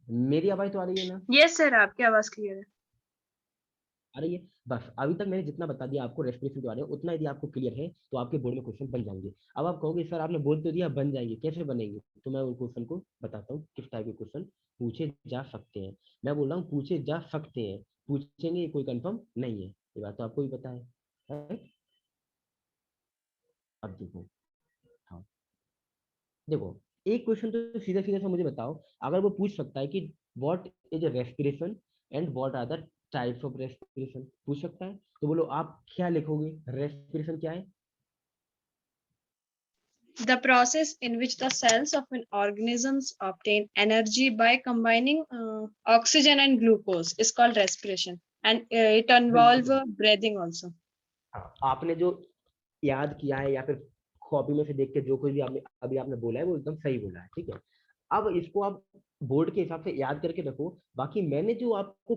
मेरी आवाज तो आ रही है ना, यस सर, आपकी आवाज क्लियर है। आ रही है। बस अभी तक मैंने जितना बता दिया आपको रेस्पिरेशन के बारे में, उतना यदि आपको क्लियर है तो आपके बोर्ड में क्वेश्चन बन जाएंगे। अब आप कहोगे सर आपने बोल तो दिया बन जाएंगे, कैसे बनेंगे, तो मैं उन क्वेश्चन को बताता हूँ किस टाइप के क्वेश्चन पूछे जा सकते हैं। मैं बोल रहा हूँ पूछे जा सकते हैं, पूछेंगे ये कोई कंफर्म नहीं है, ये बात तो आपको भी पता है, right? अब देखो, हाँ देखो, एक क्वेश्चन तो सीधा सीधा सा मुझे बताओ, अगर वो पूछ सकता है कि what is respiration and what are the types of respiration, पूछ सकता है, तो बोलो आप क्या लिखोगे, रेस्पिरेशन क्या है। The process in which the cells of an organisms obtain energy by combining oxygen and glucose is called respiration, and it involves बिल्कुल, breathing also. हाँ, आपने जो याद किया है या फिर कॉपी में से देख के जो कोई भी आपने अभी आपने बोला है वो एकदम सही बोला है, ठीक है। अब इसको आप बोर्ड के हिसाब से याद करके रखो, बाकी मैंने जो आपको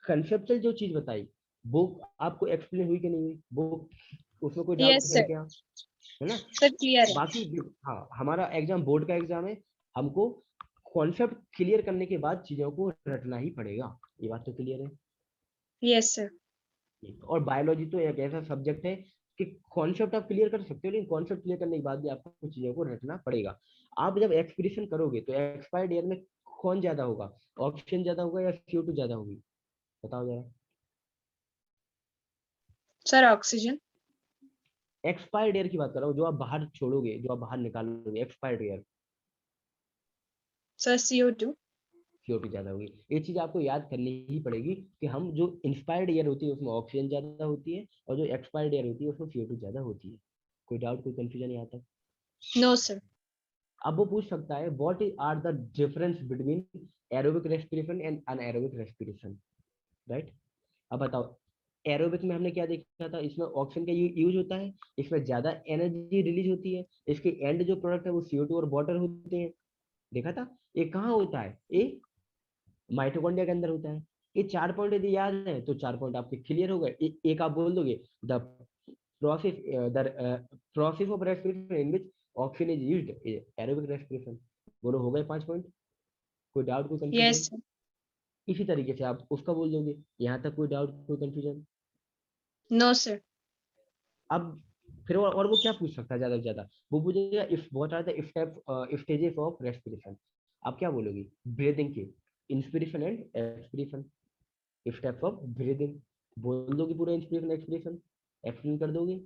कंसेप्चुअल जो चीज बताई वो आपको एक्सप्लेन हुई कि नहीं हुई, वो उसमें कोई डाउट Yes है sir. क्या, है ना। Sir clear है। बाकी हाँ, हमारा एग्जाम बोर्ड का एग्जाम है, हमको कॉन्सेप्ट क्लियर करने के बाद चीजों को रटना ही पड़ेगा, ये बात तो क्लियर है। Yes sir. और बायोलॉजी तो एक ऐसा सब्जेक्ट है कि कॉन्सेप्ट आप क्लियर कर सकते हो, लेकिन कॉन्सेप्ट क्लियर करने के बाद भी आपको कुछ चीजों को रटना पड़ेगा। आप जब एक्सप्रेशन करोगे तो एक्सपायर्ड ईयर में कौन ज्यादा होगा, ऑक्सीजन ज्यादा होगा या CO2 ज्यादा होगी, बताओ जरा। Sir oxygen. एक्सपायर्ड ईयर की बात कर रहा हूँ, जो आप बाहर छोड़ोगे, जो आप बाहर निकालोगे, expired year, Sir CO2. CO2 ज्यादा होगी। ये चीज आपको याद करनी ही पड़ेगी कि हम जो इंस्पायर्ड ईयर होती है उसमें ऑक्सीजन ज्यादा होती है, और जो एक्सपायर्ड ईयर होती है उसमें CO2 ज्यादा होती है। कोई डाउट, कोई कंफ्यूजन यहाँ तक। No sir. अब वो पूछ सकता है what are the difference between aerobic respiration and anaerobic respiration, right. अब बताओ, एरोबिक में हमने क्या देखा था, इसमें ऑक्सीजन का यूज होता है, इसमें ज्यादा एनर्जी रिलीज होती है, इसके एंड जो प्रोडक्ट है वो CO2 और वाटर होते हैं, देखा था। ये कहाँ होता है, ये माइटोकॉन्ड्रिया के अंदर होता है। ये 4 पॉइंट यदि याद है तो 4 पॉइंट आपके क्लियर हो गए। एक आप बोल दोगे the process, the process of respiration in which oxygen is used, aerobic respiration. बोलो हो गए 5 पॉइंट, कोई डाउट, कोई कंफ्यूजन। Yes sir. इसी तरीके से आप उसका बोल दोगे, यहाँ तक कोई डाउट, कोई कंफ्यूजन। No sir. अब फिर और वो क्या पूछ सकता है ज्यादा से ज्यादा, वो पूछेगा if what are the stages of respiration. आप क्या बोलोगे, ब्रीदिंग के, inspiration and expiration, steps of breathing, बोल दोगे पूरा इंस्पिरेशन एक्सपिरेशन, एक्सप्लेन कर दोगे।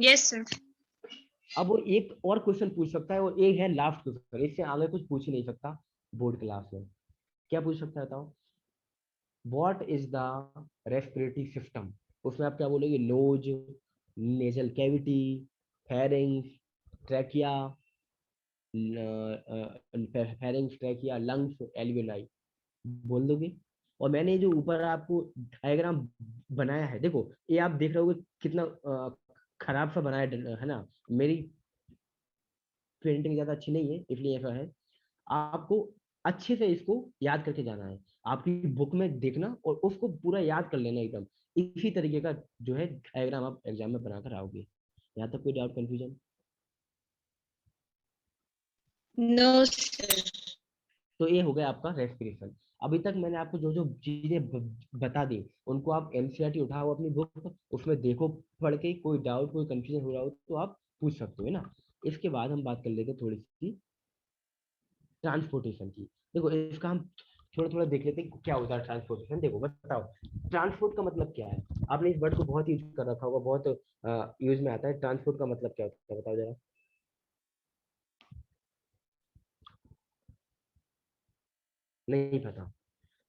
Yes sir. अब वो एक और क्वेश्चन पूछ सकता है, वो एक है लास्ट क्वेश्चन, इससे आगे कुछ पूछ ही नहीं सकता बोर्ड क्लास में। क्या पूछ सकता है बताओ, what is the respiratory system, उसमें आप क्या बोलोगे, nose, nasal cavity, pharynx, trachea, pharynx, trachea, lungs, alveoli, बोल दोगे। और मैंने जो ऊपर आपको डायग्राम बनाया है, देखो ये आप देख रहे होगे कितना खराब सा बनाया है ना, मेरी पेंटिंग ज्यादा अच्छी नहीं है इसलिए ऐसा है। आपको अच्छे से इसको याद करके जाना है, आपकी बुक में देखना और उसको पूरा याद कर लेना एकदम, इसी तरीके का जो है डायग्राम आप एग्जाम में बनाकर आओगे। यहाँ तक कोई डाउट, कंफ्यूजन। No sir. तो ये हो गया आपका रेस्पिरेशन। अभी तक मैंने आपको जो जो चीजें बता दी उनको आप एनसीईआरटी उठाओ अपनी बुक, उसमें देखो पढ़ के, कोई डाउट कोई कंफ्यूजन हो रहा हो तो आप पूछ सकते हो, है ना। इसके बाद हम बात कर लेते हैं थोड़ी सी ट्रांसपोर्टेशन की। देखो इसका हम थोड़ा थोड़ा देख लेते हैं क्या होता है ट्रांसपोर्टेशन। देखो बताओ ट्रांसपोर्ट का मतलब क्या है। आपने इस वर्ड को बहुत यूज कर रखा होगा, बहुत यूज में आता है। ट्रांसपोर्ट का मतलब क्या होता है बताओ जरा। नहीं पता?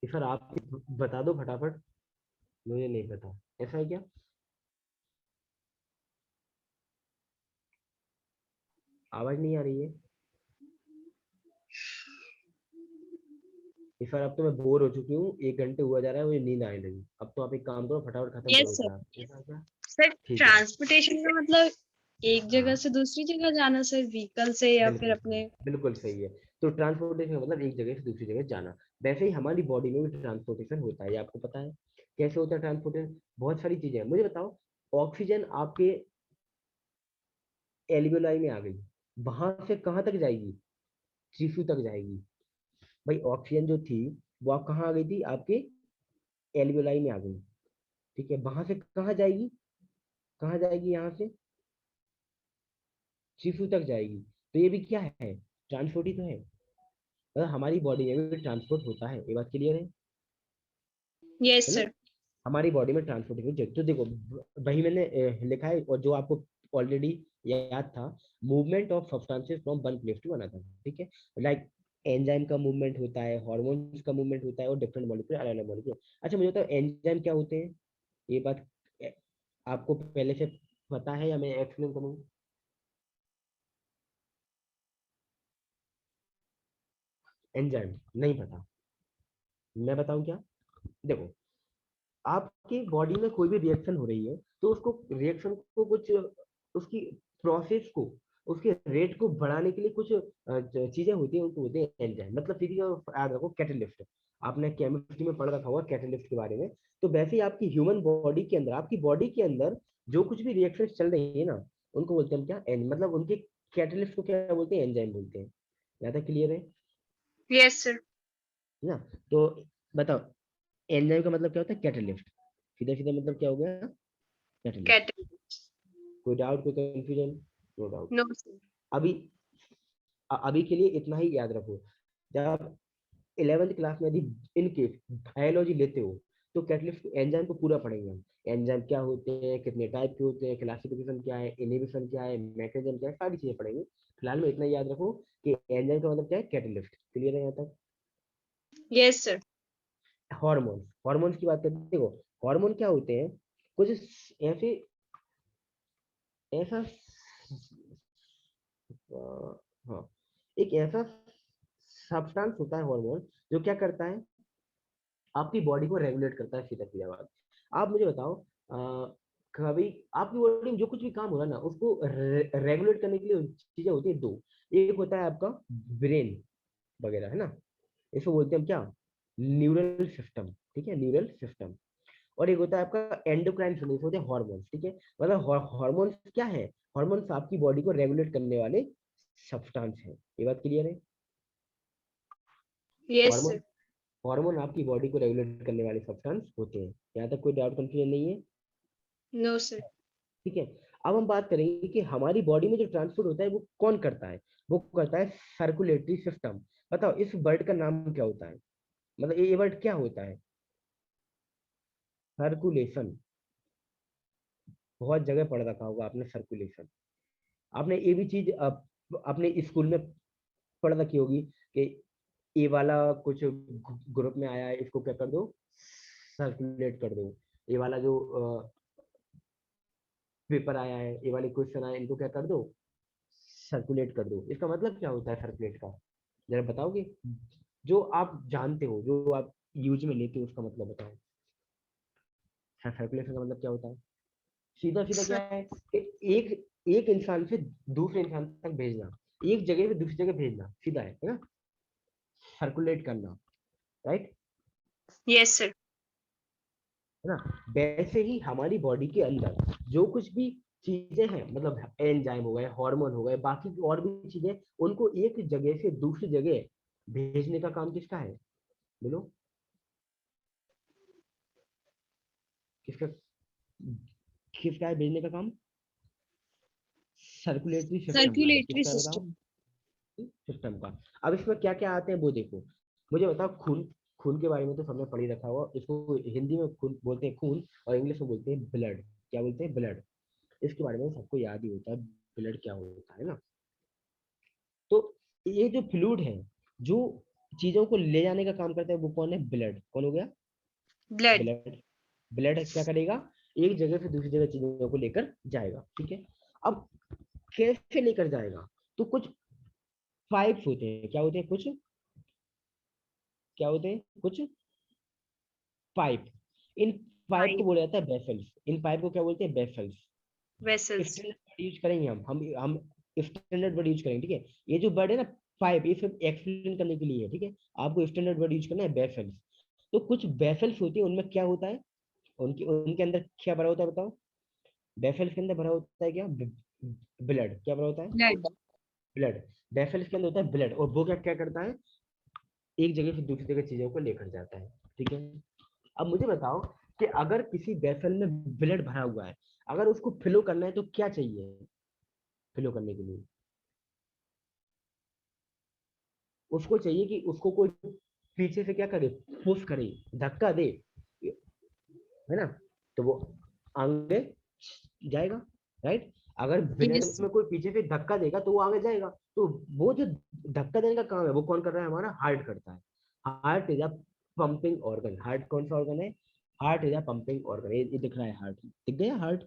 कि सर आप बता दो फटाफट। मुझे नहीं पता, ऐसा है क्या? आवाज नहीं आ रही है इस बार। अब तो मैं बोर हो चुकी हूँ, 1 घंटे हुआ जा रहा है, मुझे नींद आने लगी। अब तो आप एक काम करो, फटाफट खत्म यस करो सर। क्लास, ऐसा है क्या? सर ठीक है। ट्रांसपोर्टेशन का मतलब एक जगह हाँ से दूसरी जगह जाना सर, व्हीकल से या फिर बिल्कुल सही, अपने। बिल्कुल सही है। तो ट्रांसपोर्टेशन का मतलब एक जगह से दूसरी जगह जाना। वैसे ही हमारी बॉडी में भी ट्रांसपोर्टेशन होता है, ये आपको पता है। कैसे होता है ट्रांसपोर्टेशन? बहुत सारी चीजें हैं। मुझे बताओ, ऑक्सीजन आपके एल्वियोलाई में आ गई, वहां से कहाँ तक जाएगी? टिश्यू तक जाएगी। भाई ऑक्सीजन जो थी वो आप कहाँ आ गई थी? आपके एल्वियोलाई में आ गई। ठीक है, वहां से कहाँ जाएगी? कहाँ जाएगी? यहाँ से टिश्यू तक जाएगी। तो ये भी क्या है? ट्रांसपोर्ट ही तो है। मतलब हमारी बॉडी में भी ट्रांसपोर्ट होता है, ये बात क्लियर यस है ना। सर। हमारी बॉडी में ट्रांसपोर्टेशन चाहिए। तो देखो वही मैंने लिखा है, और जो आपको ऑलरेडी याद था, movement of substances from one place to another. ठीक है, लाइक एंजाइम का मूवमेंट होता है, हार्मोन्स का मूवमेंट होता है, और डिफरेंट मॉलिक्यूल, अलग अलग मॉलिक्यूल। अच्छा मुझे बताओ एंजाइम क्या होते हैं? ये बात आपको पहले से पता है या मैं एक्सप्लेन करूँ? एंजाइम नहीं पता? मैं बताऊं क्या? देखो आपकी बॉडी में कोई भी रिएक्शन हो रही है, तो उसको रिएक्शन को कुछ उसकी प्रोसेस को, उसके रेट को बढ़ाने के लिए कुछ चीजें होती हैं, उनको बोलते हैं एंजाइम। मतलब सीधी याद रखो कैटलिस्ट। आपने केमिस्ट्री में पढ़ रखा होगा कैटलिस्ट के बारे में। तो वैसे ही आपकी ह्यूमन बॉडी के अंदर, आपकी बॉडी के अंदर जो कुछ भी रिएक्शन चल रही है ना, उनको बोलते हैं हम क्या, मतलब उनके कैटलिस्ट को क्या बोलते हैं? एंजाइम बोलते हैं। ज्यादा क्लियर है यस सर। ना? तो बताओ एंजाइम का मतलब क्या होता है? कैटलिस्ट। सीधा सीधा मतलब क्या हो गया? कैटलिस्ट। कैटलिस्ट। कोई डाउट कोई confusion? No doubt. No sir. अभी अभी के लिए इतना ही याद रखो। जब आप 11th क्लास में यदि इन केस बायोलॉजी लेते हो, तो कैटलिस्ट एंजाइम को पूरा पढ़ेंगे हम। एंजाइम क्या होते हैं, कितने टाइप के होते हैं, क्लासिफिकेशन क्या है, इनहिबिशन क्या है, मैकेनिज्म क्या है, सारी चीजें पढ़ेंगे। फिलहाल में इतना याद रखो कि एंजाइम का मतलब क्या है? कैटलिस्ट। क्लियर है यहाँ तक? Yes sir. हार्मोन, हार्मोन्स की बात करते हैं। देखो हार्मोन क्या होते हैं? कुछ ऐसे, ऐसा हाँ, एक ऐसा सब्सटेंस होता है हार्मोन, जो क्या करता है? आपकी बॉडी को रेगुलेट करता है। सीधा सीधा बात। आप मुझे बताओ कभी आपकी बॉडी में जो कुछ भी काम हो रहा है ना, उसको रेगुलेट करने के लिए चीजें होती है दो। एक होता है आपका ब्रेन वगैरह, है ना, इसको बोलते हैं हम क्या? Neural system. ठीक है, न्यूरल सिस्टम। और एक होता है आपका एंडोक्राइन सिस्टम, होते हैं हॉर्मोन्स। ठीक है, मतलब हॉर्मोन्स क्या है? हॉर्मोन्स आपकी बॉडी को रेगुलेट करने वाले सब्सटेंस है। ये बात क्लियर है? Yes hormone, sir. हार्मोन आपकी बॉडी को रेगुलेट करने वाले सब्सटेंस होते हैं। यहाँ तक कोई डाउट कंफ्यूजन नहीं है? No sir. ठीक है। अब हम बात करेंगे कि हमारी बॉडी में जो ट्रांसपोर्ट होता है वो कौन करता है? वो करता है सर्कुलेटरी सिस्टम। बताओ इस वर्ड का नाम क्या होता है? मतलब ये वर्ड क्या होता है? सर्कुलेशन। बहुत जगह पढ़ रखा होगा आपने सर्कुलेशन। आपने ये भी चीज अपने स्कूल में पढ़ रखी होगी कि ये वाला कुछ ग्रुप में आया है, इसको क्या कर दो? सर्कुलेट कर दो। ये वाला जो पेपर आया है, ये वाले क्वेश्चन आए, इनको क्या कर दो? सर्कुलेट कर दो। इसका मतलब क्या होता है सर्कुलेट का? जरा बताओगे? जो आप जानते हो, जो आप यूज में लेते हो, उसका मतलब बताओ। सर्कुलेशन का मतलब क्या होता है? सीधा सीधा क्या सर है कि एक एक इंसान से दूसरे इंसान तक भेजना, एक जगह से दूसरी जगह भेजना, सीधा है ना? सर्कुलेट करना, राइट? Yes sir. है ना? वैसे ही हमारी बॉडी के अंदर जो कुछ भी चीजें हैं, मतलब एंजाइम हो गए, हार्मोन हो गए, बाकी और भी चीजें, उनको एक जगह से दूसरी जगह भेजने का काम किसका है, बोलो किसका, किसका है भेजने का काम, सर्कुलेटरी सिस्टम का है, सर्कुलेटरी किसका है बताओ, सिस्टम। सिस्टम का। अब इसमें क्या क्या आते हैं वो देखो, मुझे बताओ खून, खून के बारे में तो सबने पढ़ ही रखा हुआ, इसको हिंदी में खून बोलते हैं खून, और इंग्लिश में बोलते हैं ब्लड, क्या बोलते हैं ब्लड, इसके बारे में सबको याद ही होता है ब्लड क्या होता है ना। तो ये जो फ्लूइड है जो चीजों को ले जाने का काम करता है वो कौन है, ब्लड, कौन हो गया, ब्लड। ब्लड। ब्लड क्या करेगा, एक जगह से दूसरी जगह चीजों को लेकर जाएगा, ठीक है। अब कैसे लेकर जाएगा, तो कुछ पाइप्स होते हैं, क्या होते हैं कुछ, क्या होते हैं कुछ पाइप, इन पाइप को पाइप। बोला जाता है वेसल्स, इन पाइप को क्या बोलते हैं vessels. Vessels. Standard word use करेंगे हम स्टैंडर्ड वर्ड यूज करेंगे, ठीक है। ये जो वर्ड है ना पाइप, ये सिर्फ एक्सप्लेन करने के लिए है, ठीक है। आपको स्टैंडर्ड वर्ड यूज करना है वेसल्स। तो कुछ वेसल्स होती है, उनमें क्या होता है, उनकी उनके अंदर क्या भरा होता है बताओ, वेसल्स के अंदर भरा होता है क्या, ब्लड, क्या भरा होता है, ब्लड। ब्लड। वेसल्स के अंदर होता है ब्लड, और वो क्या क्या करता है, एक जगह से दूसरी जगह चीजों को लेकर जाता है, ठीक है। अब मुझे बताओ कि अगर किसी वेसल में ब्लड भरा हुआ है, अगर उसको फ्लो करना है तो क्या चाहिए, फ्लो करने के लिए उसको चाहिए कि उसको कोई पीछे से क्या करे, पुश करे, धक्का दे, है ना, तो वो आगे जाएगा, राइट। अगर ब्लड यस। में कोई पीछे से धक्का देगा तो वो आगे जाएगा। तो वो जो धक्का देने का काम है वो कौन कर रहा है, हमारा हार्ट करता है। Heart is a pumping organ, heart कौन सा ऑर्गन है, heart is a pumping organ, ये दिख रहा है हार्ट, दिख गया heart,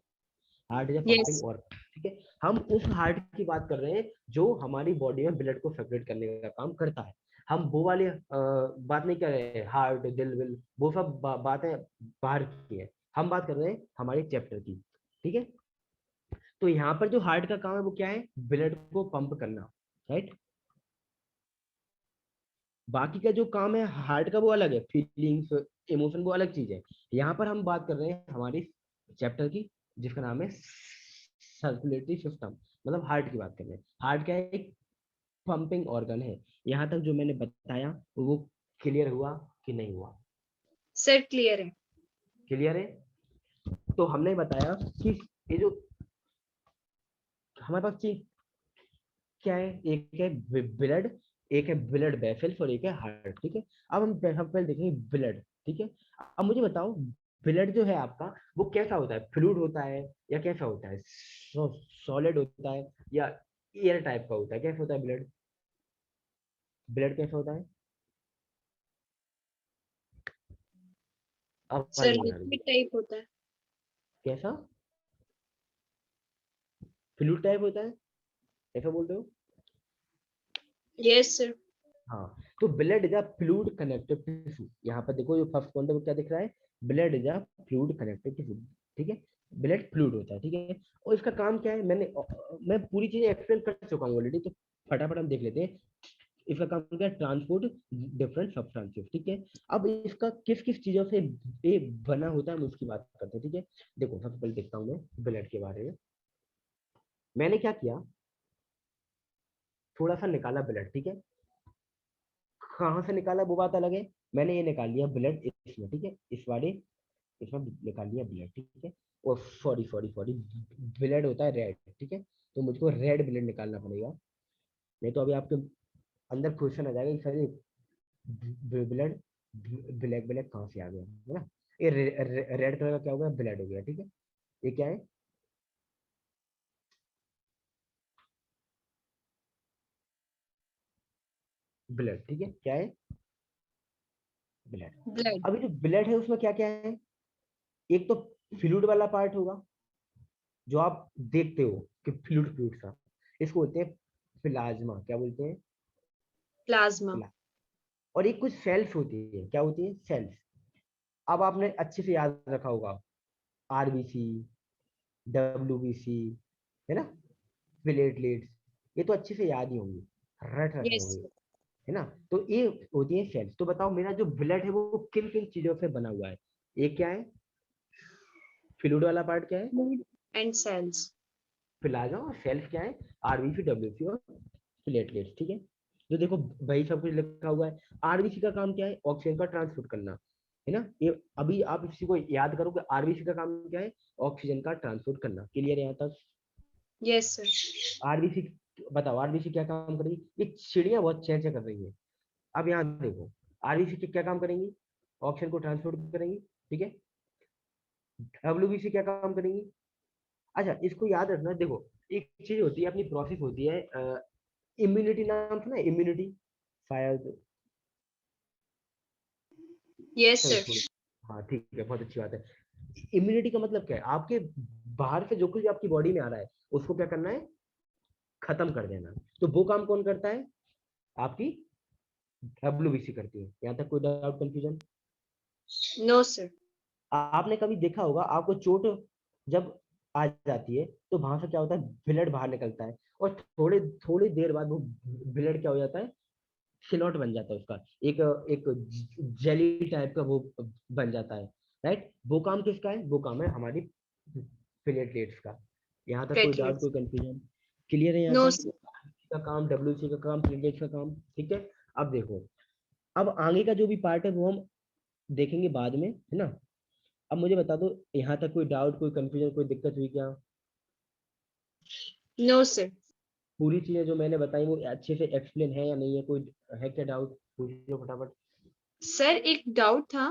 heart is a yes. Pumping organ, ठीक है। हम उस हार्ट की बात कर रहे हैं जो हमारी बॉडी में ब्लड को सर्कुलेट करने का काम करता है। हम वो वाले बात नहीं कर रहे हैं, हार्ट दिल विल वो सब बातें बाहर की है, हम बात कर रहे हैं हमारे चैप्टर की, ठीक है। तो यहाँ पर जो हार्ट का काम है वो क्या है, ब्लड को पंप करना, राइट। बाकी का जो काम है हार्ट का वो अलग है, फीलिंग्स इमोशन वो अलग चीज है। यहाँ पर हम बात कर रहे हैं हमारी चैप्टर की, जिसका नाम है सर्कुलेटरी सिस्टम, मतलब हार्ट की बात कर रहे हैं। हार्ट क्या है, एक पंपिंग ऑर्गन है। यहाँ तक जो मैंने बताया वो क्लियर हुआ कि नहीं हुआ, सर क्लियर है। क्लियर है। तो हमने बताया कि ये जो हमारे पास चीज क्या है, एक है ब्लड, एक है ब्लड वेसल्स और एक है हार्ट, ठीक है। अब हम पहले देखेंगे ब्लड, ठीक है। अब मुझे बताओ ब्लड जो है आपका वो कैसा होता है, फ्लूइड होता है या कैसा होता है, सॉलिड होता है या एयर टाइप का होता है, कैसा होता है ब्लड, ब्लड कैसा होता है, आवाज सर नहीं आ रही, लिक्विड टाइप होता है। कैसा, फ्लूइड टाइप होता है, ऐसा बोल रहे हो। Yes sir. हाँ, तो blood is a fluid connective tissue, यहाँ पर देखो जो फर्स्ट पॉइंट है वो क्या दिख रहा है, blood is a fluid connective tissue, ठीक है। ब्लड फ्लूइड होता है, ठीक है। और इसका काम क्या है, मैं पूरी चीजें एक्सप्लेन कर चुका हूँ ऑलरेडी, तो फटाफट हम देख लेते हैं। इसका काम क्या है, ट्रांसपोर्ट डिफरेंट सब्सटेंसेस, ठीक है। अब इसका किस किस चीजों से ये बना होता है हम उसकी बात करते हैं, ठीक है। देखो सबसे पहले देखता हूँ मैं ब्लड के बारे में, मैंने क्या किया, थोड़ा सा निकाला ब्लड, ठीक है। कहाँ से निकाला वो बात अलग है, मैंने ये निकाल लिया ब्लड इसमें, ठीक है, इस वाले इसमें निकाल लिया ब्लड, ठीक है। और सॉरी सॉरी सॉरी, ब्लड होता है रेड, ठीक है, तो मुझको रेड ब्लड निकालना पड़ेगा, नहीं तो अभी आपके अंदर क्वेश्चन आ जाएगा कि सर ब्लड ब्लैक ब्लैक कहाँ से आ गया, है ना। ये रेड कलर का क्या हो गया, ब्लड हो गया, ठीक है। ये क्या है, ब्लड, ठीक है, क्या है, ब्लड। ब्लड। अभी जो ब्लड है उसमें क्या क्या है, एक तो फ्लूइड वाला पार्ट होगा जो आप देखते हो कि फ्लूइड फ्लूइड सा, इसको बोलते हैं प्लाज्मा, क्या बोलते हैं, प्लाज्मा। प्ला, और एक कुछ सेल्स होती है, क्या होती है, सेल्स। अब आपने अच्छे से याद रखा होगा, आरबीसी, डब्ल्यूबीसी, है ना, प्लेटलेट्स, ये तो अच्छे से याद ही होंगे, रट रखे यस। होंगे, है ना। तो ये होती है सेल्स। तो बताओ मेरा जो ब्लड है वो किन किन चीजों से बना हुआ है, एक क्या है, फ्लूइड वाला पार्ट क्या है, फ्लूइड एंड सेल्स। प्लाज्मा, और सेल्स क्या है, आरबीसी डब्ल्यूसी और प्लेटलेट्स, ठीक है। जो देखो वही सब कुछ लिखा हुआ है। आरबीसी का काम क्या है? ऑक्सीजन का ट्रांसपोर्ट करना, है ना। ये अभी आप इसी को याद करो कि आरबीसी का काम क्या है? ऑक्सीजन का ट्रांसपोर्ट करना। क्लियर है यहाँ तक? Yes, sir. आरबीसी, बताओ आरबीसी क्या काम करेगी? ये चिड़िया बहुत चेंचा कर रही है। अब यहाँ देखो, आरबीसी के क्या काम करेंगी? ऑक्सीजन को ट्रांसपोर्ट करेंगी, ठीक है। डब्ल्यूबीसी क्या काम करेंगी? अच्छा, इसको याद रखना। देखो, एक चीज होती है, अपनी प्रोसेस होती है, इम्यूनिटी, नाम सुना है इम्यूनिटी? शायद। Yes, चलो sir. छोड़ो। हाँ ठीक है, बहुत अच्छी बात है। इम्यूनिटी का मतलब क्या है? आपके बाहर से जो कुछ भी आपकी बॉडी में आ रहा है उसको क्या करना है? खत्म कर देना। तो वो काम कौन करता है? आपकी डब्ल्यूबीसी करती है। यहाँ तक कोई डाउट, कंफ्यूजन? No, sir. आपने कभी देखा होगा, आपको चोट जब आ जाती है तो वहां से क्या होता है? ब्लड बाहर निकलता है, और थोड़े थोड़ी देर बाद वो ब्लड क्या हो जाता है? सिलॉट बन जाता है उसका, एक एक जेली टाइप का वो बन जाता है, राइट। वो काम किसका है? वो काम है हमारी प्लेटलेट्स का। यहाँ तक कोई डाउट, Platelets. कोई कंफ्यूजन? क्लियर है यहाँ No, तक? sir. का काम, डब्ल्यूसी का काम, प्लेटलेट्स का काम, ठीक है। अब देखो, अब आगे का जो भी पार्ट है वो हम देखेंगे बाद में, है ना। अब मुझे बता दो, यहाँ तक कोई डाउट, कोई कंफ्यूजन, कोई दिक्कत हुई क्या? No, sir. पूरी चीजें जो मैंने बताई वो अच्छे से एक्सप्लेन है या नहीं है? कोई है क्या डाउट? पूछ लो फटाफट। सर एक डाउट था।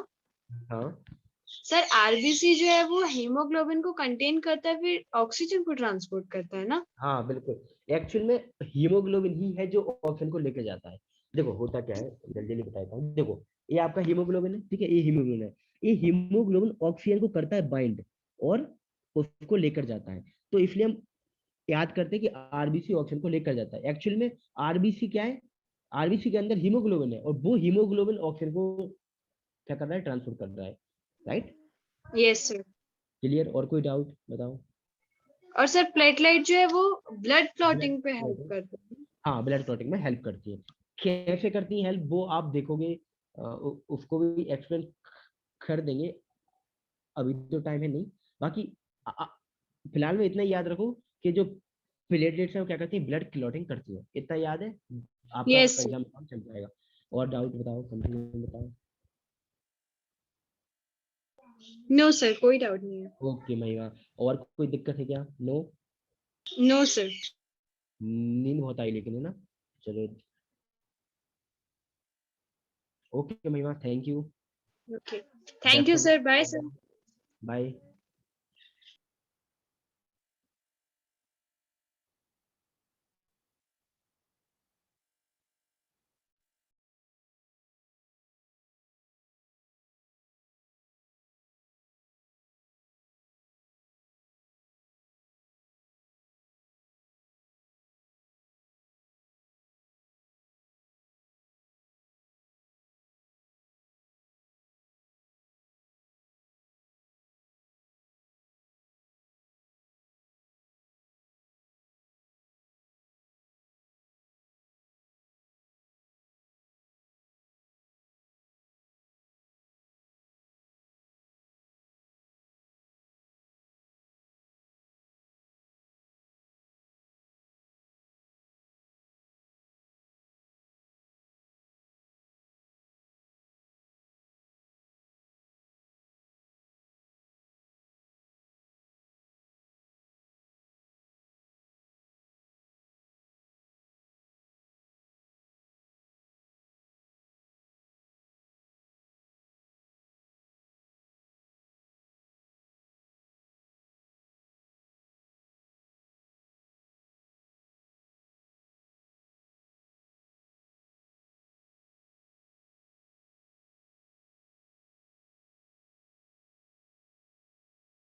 हाँ सर आरबीसी जो है वो हीमोग्लोबिन को कंटेन करता है, फिर ऑक्सीजन को ट्रांसपोर्ट करता है ना? हाँ बिल्कुल, एक्चुअल में हीमोग्लोबिन ही है जो ऑक्सीजन को लेके जाता है। देखो होता क्या है, जल्दी जल्दी बताता हूँ। देखो, ये आपका हीमोग्लोबिन है, ठीक है, ये हीमोग्लोबिन है। ये हीमोग्लोबिन ऑक्सीजन को करता है बाइंड, और उसको लेकर जाता है। तो इसलिए हम याद करते हैं कि आरबीसी ऑक्सीजन को लेकर जाता है। एक्चुअल में आरबीसी क्या है? आरबीसी के अंदर हीमोग्लोबिन है, और वो हीमोग्लोबिन ऑक्सीजन को क्या कर रहा है? ट्रांसफर कर रहा है, राइट। Yes sir. क्लियर? और कोई डाउट बताओ? और सर प्लेटलेट जो है वो ब्लड ब्लड, क्लॉटिंग पे हेल्प करता है। हाँ ब्लड क्लॉटिंग में हेल्प करती है। कैसे करती है हेल्प, वो आप देखोगे, उसको भी एक्सप्लेन कर देंगे। अभी तो टाइम है नहीं। बाकी फिलहाल में इतना ही याद रखो कि जो प्लेटलेट्स है वो क्या करती है? ब्लड क्लॉटिंग करती है। इतना याद है, आपका यस सर। एग्जाम चल जाएगा। और डाउट बताओ, कंफ्यूजन बताओ। नो सर, कोई डाउट नहीं है। ओके महिमा, और कोई दिक्कत है क्या? नो? No sir. नींद बहुत आई लेकिन, है ना। चलो, okay Mahima, thank you. Okay, thank best you of sir, bye sir. Bye.